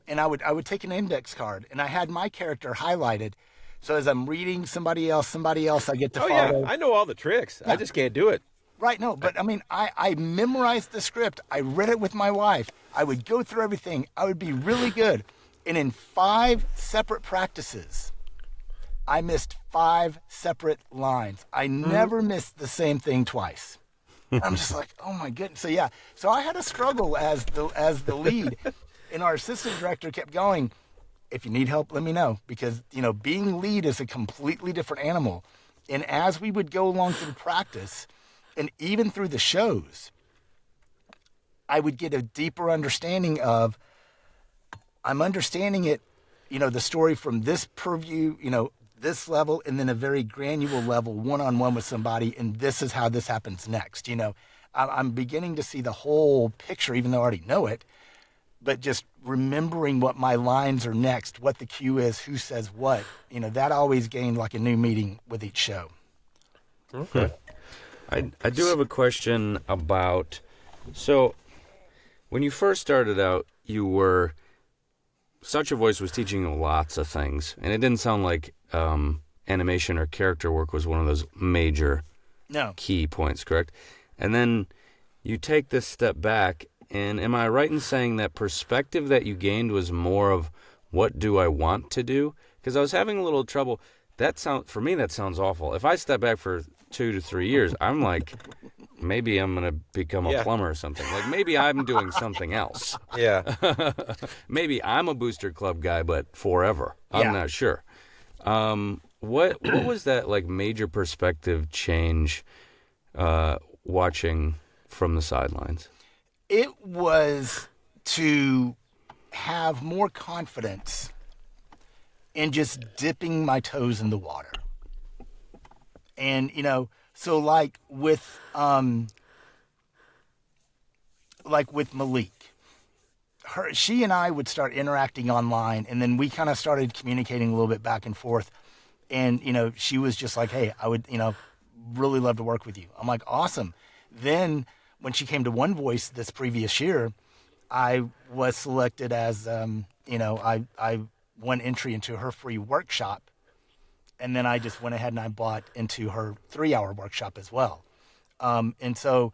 [SPEAKER 3] and I would take an index card, and I had my character highlighted. So as I'm reading somebody else, I get to follow.
[SPEAKER 1] Yeah, I know all the tricks.
[SPEAKER 3] Yeah.
[SPEAKER 1] I just can't do it.
[SPEAKER 3] Right, no, but I mean, I memorized the script. I read it with my wife. I would go through everything. I would be really good. And in 5 separate practices, I missed 5 separate lines. I never missed the same thing twice. I'm just like, oh my goodness. So yeah, so I had a struggle as the lead, and our assistant director kept going, if you need help, let me know, because being lead is a completely different animal. And as we would go along through practice, and even through the shows, I would get a deeper understanding of, I'm understanding it, the story from this purview, this level, and then a very granular level, one-on-one with somebody, and this is how this happens next. I'm beginning to see the whole picture, even though I already know it, but just remembering what my lines are next, what the cue is, who says what, that always gained like a new meaning with each show.
[SPEAKER 1] Okay.
[SPEAKER 2] I do have a question about, so when you first started out, Such a Voice was teaching you lots of things, and it didn't sound like animation or character work was one of those major key points, correct? And then you take this step back, and am I right in saying that perspective that you gained was more of what do I want to do? Because I was having a little trouble. For me, that sounds awful. If I step back for 2 to 3 years, I'm like, maybe I'm going to become a plumber or something. Like maybe I'm doing something else.
[SPEAKER 1] Yeah.
[SPEAKER 2] Maybe I'm a Booster Club guy, but forever. I'm not sure. What was that like major perspective change watching from the sidelines?
[SPEAKER 3] It was to have more confidence in just dipping my toes in the water. And, so like with Malik, she and I would start interacting online, and then we kind of started communicating a little bit back and forth. And, she was just like, hey, I would, really love to work with you. I'm like, awesome. Then when she came to One Voice this previous year, I was selected as, I won entry into her free workshop. And then I just went ahead and I bought into her 3-hour workshop as well. And so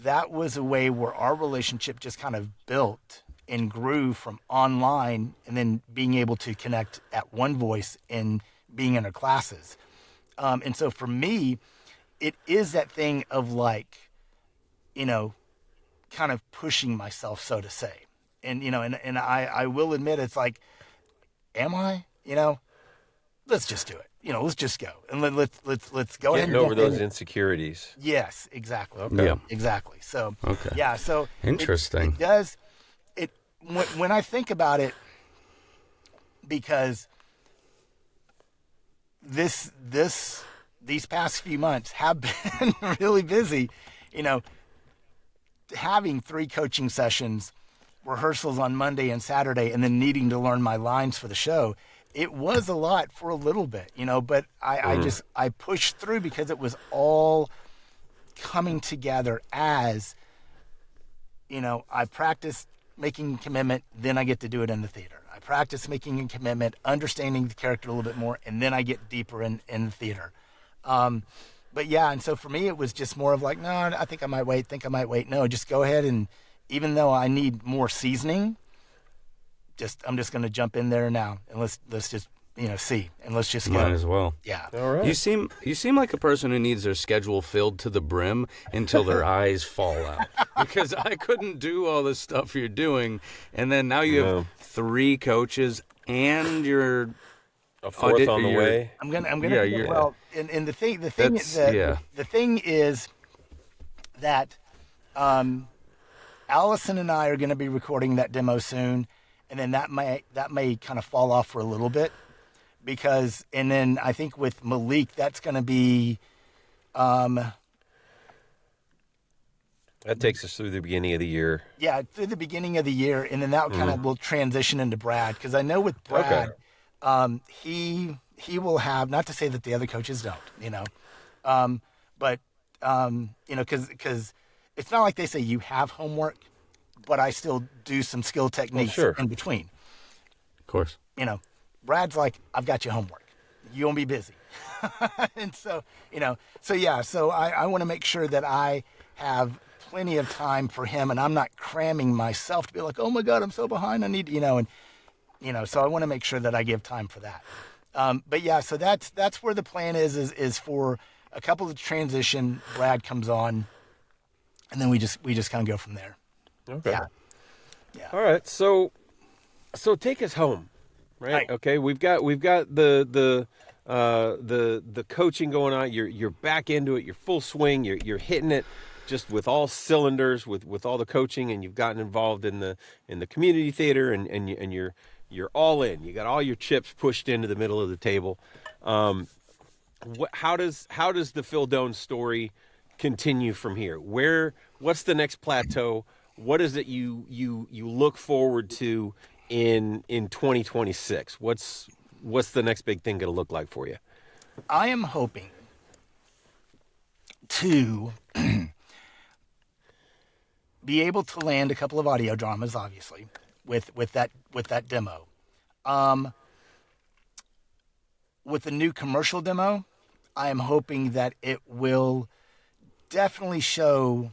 [SPEAKER 3] that was a way where our relationship just kind of built and grew from online and then being able to connect at One Voice and being in her classes. And so for me, it is that thing of like, kind of pushing myself, so to say. And, and I will admit it's like, am I, let's just do it. Let's just go and let's go ahead.
[SPEAKER 1] Getting over those insecurities.
[SPEAKER 3] Yes, exactly.
[SPEAKER 1] Okay.
[SPEAKER 2] Yeah.
[SPEAKER 3] Exactly. So,
[SPEAKER 2] Okay.
[SPEAKER 3] yeah. So
[SPEAKER 2] Interesting.
[SPEAKER 3] It does. When I think about it, because these past few months have been really busy, having 3 coaching sessions, rehearsals on Monday and Saturday, and then needing to learn my lines for the show. It was a lot for a little bit, but I pushed through because it was all coming together as, I practiced making a commitment, then I get to do it in the theater. I practice making a commitment, understanding the character a little bit more, and then I get deeper in the theater. But yeah, and so for me, it was just more of like, no, I think I might wait. No, just go ahead, and even though I need more seasoning, I'm just going to jump in there now, and let's just see, and let's just go.
[SPEAKER 2] Might as well.
[SPEAKER 3] Yeah.
[SPEAKER 1] All right.
[SPEAKER 2] You seem like a person who needs their schedule filled to the brim until their eyes fall out. Because I couldn't do all this stuff you're doing, and then now you have 3 coaches and you're
[SPEAKER 1] A fourth on the
[SPEAKER 2] you're-
[SPEAKER 1] way.
[SPEAKER 3] I'm gonna.
[SPEAKER 2] Yeah, you're-
[SPEAKER 3] Well, and the thing
[SPEAKER 2] That's-
[SPEAKER 3] the thing is that Allison and I are going to be recording that demo soon, and then that may kind of fall off for a little bit because, and then I think with Malik that's going to be.
[SPEAKER 1] That takes us through the beginning of the year.
[SPEAKER 3] Yeah, through the beginning of the year, and then that kind of will transition into Brad because I know with Brad, he will have, not to say that the other coaches don't, but because it's not like they say you have homework, but I still do some skill techniques in between.
[SPEAKER 2] Of course.
[SPEAKER 3] Brad's like, I've got your homework. You won't be busy, and so so I want to make sure that I have plenty of time for him, and I'm not cramming myself to be like, oh my God, I'm so behind. I need, so I want to make sure that I give time for that. But yeah, so that's where the plan is for a couple of transition. Brad comes on, and then we just kind of go from there.
[SPEAKER 1] Okay.
[SPEAKER 3] Yeah.
[SPEAKER 1] All right. So take us home, right? Okay. We've got the coaching going on. You're back into it. You're full swing. You're hitting it just with all cylinders with all the coaching, and you've gotten involved in the community theater, and you're all in. You got all your chips pushed into the middle of the table. How does the Phil Doane story continue from here? What's the next plateau? What is it you look forward to in 2026? What's the next big thing going to look like for you?
[SPEAKER 3] I am hoping to be able to land a couple of audio dramas, obviously, with that demo. With the new commercial demo, I am hoping that it will definitely show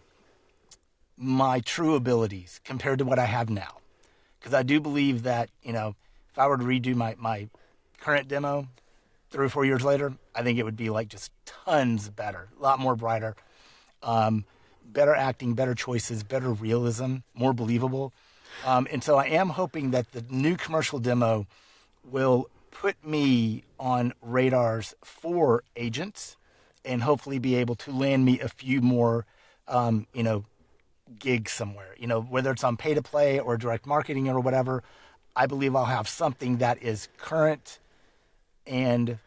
[SPEAKER 3] my true abilities compared to what I have now. Because I do believe that, if I were to redo my current demo 3 or 4 years later, I think it would be like just tons better, a lot more brighter. Better acting, better choices, better realism, more believable. And so I am hoping that the new commercial demo will put me on radars for agents and hopefully be able to land me a few more, gigs somewhere, whether it's on pay to play or direct marketing or whatever. I believe I'll have something that is current and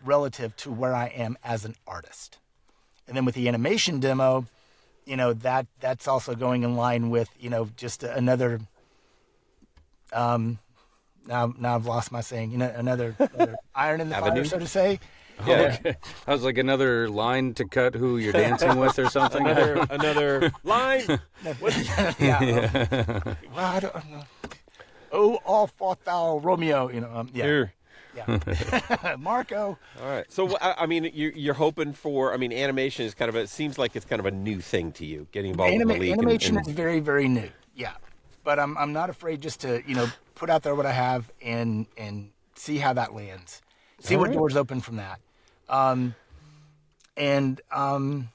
[SPEAKER 3] relative to where I am as an artist. And then with the animation demo, that's also going in line with, just another, now I've lost my saying, another iron in the fire, so to say.
[SPEAKER 1] Yeah.
[SPEAKER 2] Okay. I was like, another line to cut who you're dancing with or something.
[SPEAKER 1] another line.
[SPEAKER 3] Yeah. Well, I don't know. Oh, all fought thou Romeo, yeah.
[SPEAKER 1] Here.
[SPEAKER 3] Yeah. Marco.
[SPEAKER 1] All right. So, I mean, you're hoping for, animation is it seems like it's kind of a new thing to you, getting involved with Malik.
[SPEAKER 3] Animation is very, very new. Yeah. But I'm not afraid just to, put out there what I have and see how that lands. See what doors open from that. Animation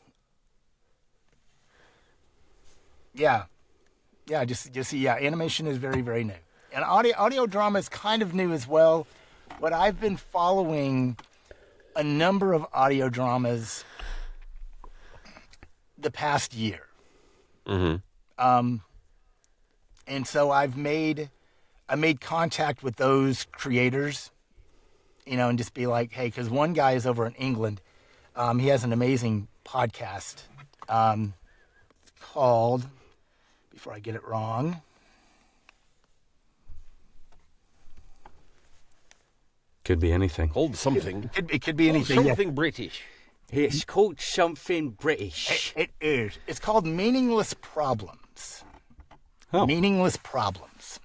[SPEAKER 3] is very, very new. And audio drama is kind of new as well. But I've been following a number of audio dramas the past year.
[SPEAKER 1] Mm-hmm.
[SPEAKER 3] And so I made contact with those creators, and just be like, hey, because one guy is over in England. He has an amazing podcast called, before I get it wrong,
[SPEAKER 2] Could be anything.
[SPEAKER 1] Called something.
[SPEAKER 3] it could be anything.
[SPEAKER 1] Something British.
[SPEAKER 2] It's called something British.
[SPEAKER 3] It is. It's called Meaningless Problems.
[SPEAKER 2] Oh.
[SPEAKER 3] Meaningless Problems.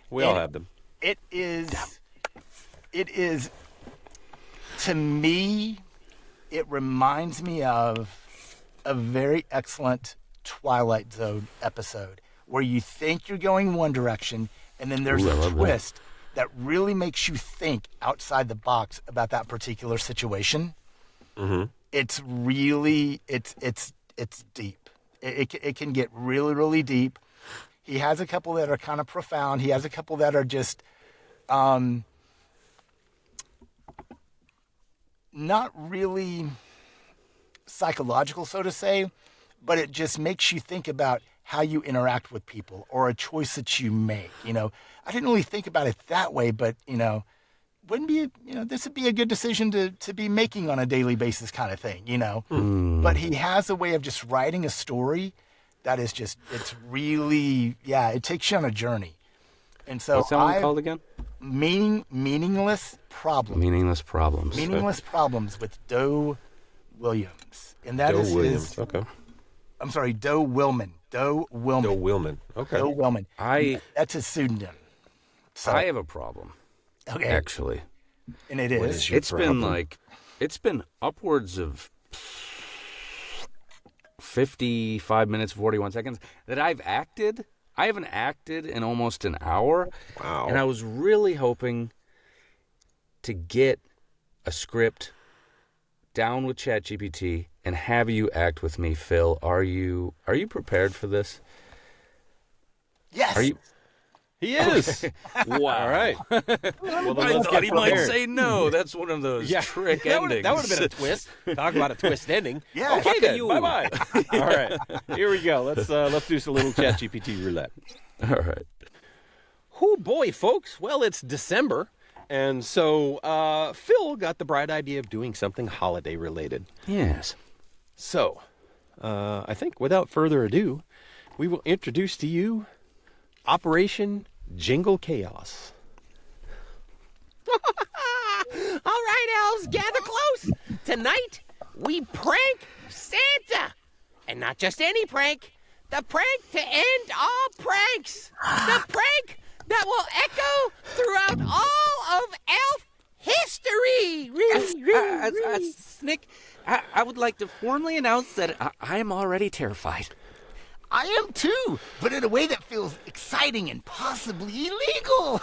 [SPEAKER 1] We all have them.
[SPEAKER 3] It is, to me, it reminds me of a very excellent Twilight Zone episode where you think you're going one direction and then there's a twist that really makes you think outside the box about that particular situation.
[SPEAKER 1] Mm-hmm.
[SPEAKER 3] It's really, it's deep. It can get really, really deep. He has a couple that are kind of profound. He has a couple that are just, not really psychological, so to say, but it just makes you think about how you interact with people or a choice that you make. I didn't really think about it that way, but wouldn't be this would be a good decision to be making on a daily basis, kind of thing. But he has a way of just writing a story that is just it's really it takes you on a journey. And so
[SPEAKER 2] what's that one called again?
[SPEAKER 3] Meaningless Problems.
[SPEAKER 2] Meaningless Problems.
[SPEAKER 3] Meaningless Problems with Doe Williams. And that is his...
[SPEAKER 1] Okay.
[SPEAKER 3] I'm sorry, Doe Willman. Doe Willman.
[SPEAKER 1] Doe Willman. Okay.
[SPEAKER 3] Doe Willman. That's his pseudonym. So,
[SPEAKER 2] I have a problem.
[SPEAKER 3] Okay.
[SPEAKER 2] Actually.
[SPEAKER 3] And it is.
[SPEAKER 2] It's been upwards of 55 minutes, 41 seconds that I've acted. I haven't acted in almost an hour.
[SPEAKER 1] Wow.
[SPEAKER 2] And I was really hoping to get a script down with ChatGPT and have you act with me, Phil. Are you prepared for this?
[SPEAKER 3] Yes.
[SPEAKER 2] Are you?
[SPEAKER 1] He is.
[SPEAKER 2] Wow.
[SPEAKER 1] All right. Well, then
[SPEAKER 2] I
[SPEAKER 1] let's
[SPEAKER 2] thought
[SPEAKER 1] get
[SPEAKER 2] he might
[SPEAKER 1] prepared.
[SPEAKER 2] say no. That's one of those trick
[SPEAKER 1] That
[SPEAKER 2] endings.
[SPEAKER 1] would have been a twist. Talk about a twist ending.
[SPEAKER 3] Yeah.
[SPEAKER 1] Okay, then.
[SPEAKER 2] you.
[SPEAKER 1] Bye-bye. All right. Here we go. Let's do some little ChatGPT roulette.
[SPEAKER 2] All right.
[SPEAKER 1] Oh, boy, folks. Well, it's December. And so Phil got the bright idea of doing something holiday-related.
[SPEAKER 2] Yes.
[SPEAKER 1] So I think without further ado, we will introduce to you Operation Jingle Chaos.
[SPEAKER 4] All right, elves, gather close. Tonight, we prank Santa. And not just any prank. The prank to end all pranks. The prank that will echo throughout all of elf history.
[SPEAKER 5] Snick, I would like to formally announce that I am already terrified.
[SPEAKER 3] I am too, but in a way that feels exciting and possibly illegal.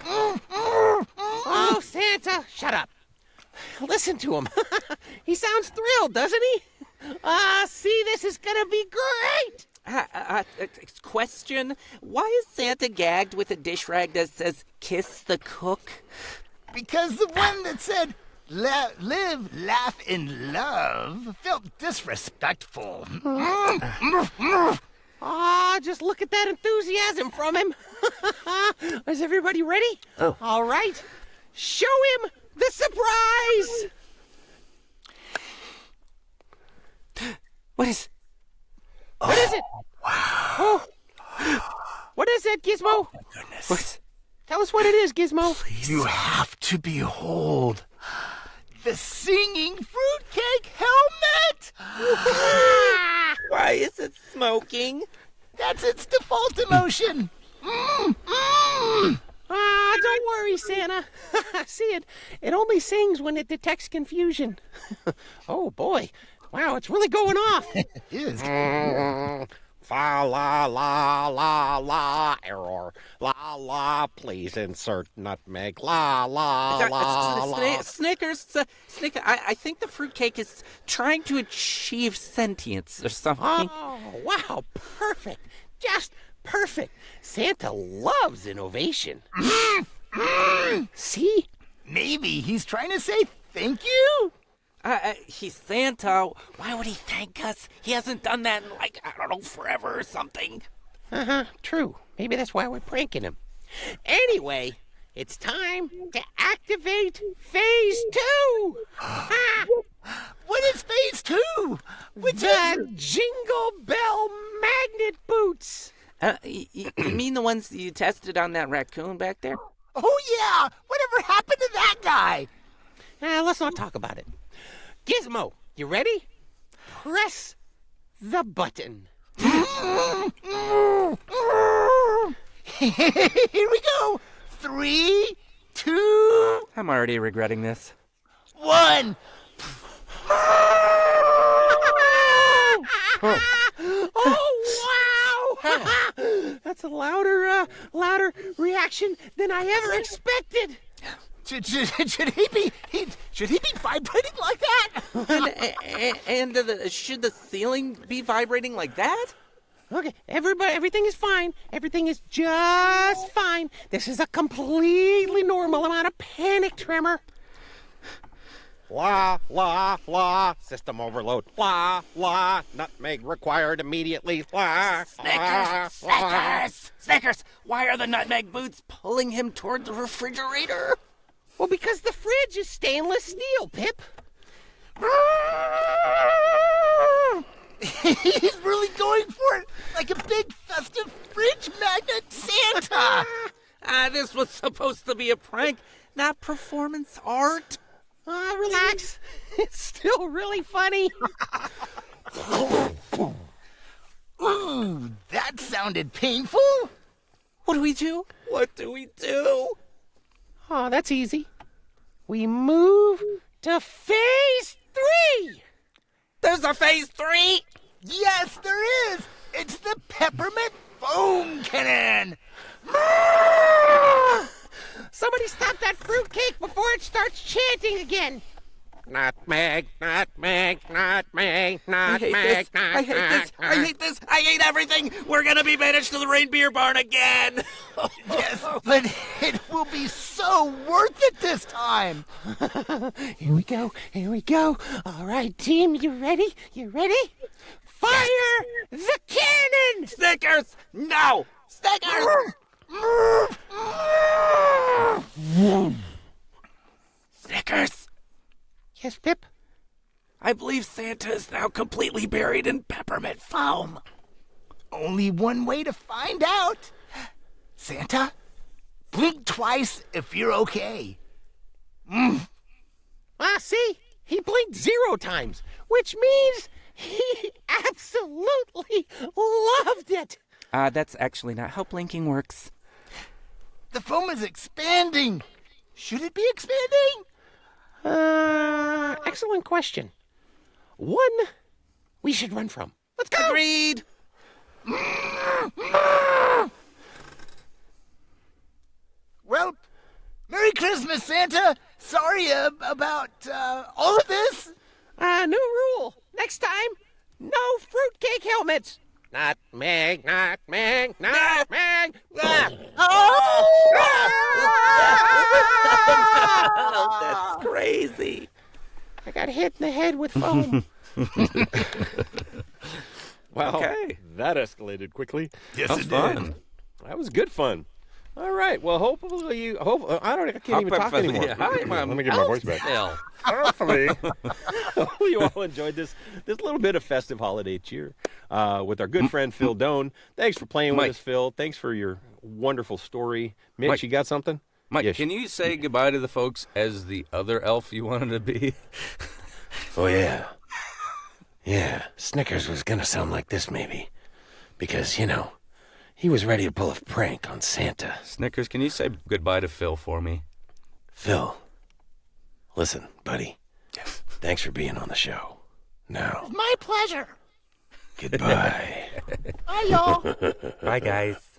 [SPEAKER 4] Oh, Santa, shut up. Listen to him. He sounds thrilled, doesn't he? See, this is gonna be great.
[SPEAKER 5] Question, why is Santa gagged with a dish rag that says, "Kiss the cook"?
[SPEAKER 3] Because the one that said, live, laugh, and love felt disrespectful.
[SPEAKER 4] Just look at that enthusiasm from him. Is everybody ready?
[SPEAKER 5] Oh.
[SPEAKER 4] All right. Show him the surprise.
[SPEAKER 5] What is...
[SPEAKER 4] What is it?
[SPEAKER 3] Wow.
[SPEAKER 4] Oh. What is that, Gizmo?
[SPEAKER 3] Goodness.
[SPEAKER 5] What?
[SPEAKER 4] Tell us what it is, Gizmo.
[SPEAKER 3] You have to behold the singing fruitcake helmet.
[SPEAKER 5] Why is it smoking?
[SPEAKER 3] That's its default emotion.
[SPEAKER 4] Don't worry, Santa. See, it only sings when it detects confusion. Oh, boy. Wow, it's really going off.
[SPEAKER 3] It is.
[SPEAKER 4] Fa la la la la error. La la, please insert nutmeg. La la la la.
[SPEAKER 5] Snickers, Snicker, I think the fruitcake is trying to achieve sentience or something.
[SPEAKER 4] Oh, wow, perfect. Just perfect. Santa loves innovation. See?
[SPEAKER 3] Maybe he's trying to say thank you.
[SPEAKER 5] He's Santa. Why would he thank us? He hasn't done that in, like, I don't know, forever or something.
[SPEAKER 4] True. Maybe that's why we're pranking him. Anyway, it's time to activate Phase 2.
[SPEAKER 3] What is phase 2? Which
[SPEAKER 4] The Jingle Bell Magnet Boots.
[SPEAKER 5] You mean the ones you tested on that raccoon back there?
[SPEAKER 3] Oh, yeah. Whatever happened to that guy?
[SPEAKER 4] Let's not talk about it. Gizmo, you ready? Press the button.
[SPEAKER 3] Here we go. 3, 2,
[SPEAKER 5] I'm already regretting this.
[SPEAKER 3] 1.
[SPEAKER 4] Oh, wow! That's a louder reaction than I ever expected.
[SPEAKER 3] Should he be vibrating like that?
[SPEAKER 5] And should the ceiling be vibrating like that?
[SPEAKER 4] Okay, everything is fine. Everything is just fine. This is a completely normal amount of panic tremor. La, la, la. System overload. La, la. Nutmeg required immediately. La, la, la.
[SPEAKER 5] Snickers! Why are the nutmeg boots pulling him toward the refrigerator?
[SPEAKER 4] Well, because the fridge is stainless steel, Pip.
[SPEAKER 3] He's really going for it, like a big festive fridge magnet Santa.
[SPEAKER 5] This was supposed to be a prank, not performance art.
[SPEAKER 4] Relax. It's still really funny.
[SPEAKER 3] Ooh, that sounded painful.
[SPEAKER 5] What do we do? What do we do?
[SPEAKER 4] Oh, that's easy. We move to phase 3.
[SPEAKER 5] There's a phase 3?
[SPEAKER 3] Yes, there is. It's the peppermint foam cannon.
[SPEAKER 4] Somebody stop that fruitcake before it starts chanting again. Nutmeg, nutmeg, nutmeg, nutmeg,
[SPEAKER 5] I hate this. I hate this. I hate everything. We're going to be banished to the reindeer barn again.
[SPEAKER 3] Yes, but it will be so worth it this time.
[SPEAKER 4] Here we go. Here we go. All right, team, you ready? You ready? Fire the cannon!
[SPEAKER 5] Snickers! No! Snickers! Snickers!
[SPEAKER 4] Yes, Pip?
[SPEAKER 5] I believe Santa is now completely buried in peppermint foam.
[SPEAKER 3] Only one way to find out. Santa, blink twice if you're okay.
[SPEAKER 4] See? He blinked 0 times, which means he absolutely loved it.
[SPEAKER 5] That's actually not how blinking works.
[SPEAKER 3] The foam is expanding. Should it be expanding?
[SPEAKER 4] Excellent question. One we should run from. Let's go.
[SPEAKER 5] Agreed.
[SPEAKER 3] Well, Merry Christmas, Santa. Sorry about all of this.
[SPEAKER 4] New rule. Next time, no fruitcake helmets. Nutmeg, nutmeg, nutmeg.
[SPEAKER 5] That's crazy.
[SPEAKER 4] I got hit in the head with foam.
[SPEAKER 1] Wow.
[SPEAKER 2] Okay.
[SPEAKER 1] That escalated quickly.
[SPEAKER 3] Yes,
[SPEAKER 2] That was fun.
[SPEAKER 1] That was good fun. All right. Well, hopefully you. I can't even talk anymore.
[SPEAKER 2] Yeah, hi,
[SPEAKER 1] Let me get my voice back.
[SPEAKER 2] Phil.
[SPEAKER 1] Hopefully, you all enjoyed this little bit of festive holiday cheer with our good friend Phil Doane. Thanks for playing with
[SPEAKER 2] Mike.
[SPEAKER 1] us, Phil. Thanks for your wonderful story. Mitch,
[SPEAKER 2] Mike.
[SPEAKER 1] you got something?
[SPEAKER 2] Mike,
[SPEAKER 1] Yes.
[SPEAKER 2] can you say goodbye to the folks as the other elf you wanted to be?
[SPEAKER 4] Oh, yeah. Yeah, Snickers was gonna sound like this, maybe. Because, he was ready to pull a prank on Santa.
[SPEAKER 2] Snickers, can you say goodbye to Phil for me?
[SPEAKER 4] Phil, listen, buddy. Yes. Thanks for being on the show. Now,
[SPEAKER 3] My pleasure.
[SPEAKER 4] goodbye.
[SPEAKER 3] Bye, y'all.
[SPEAKER 5] Bye, guys.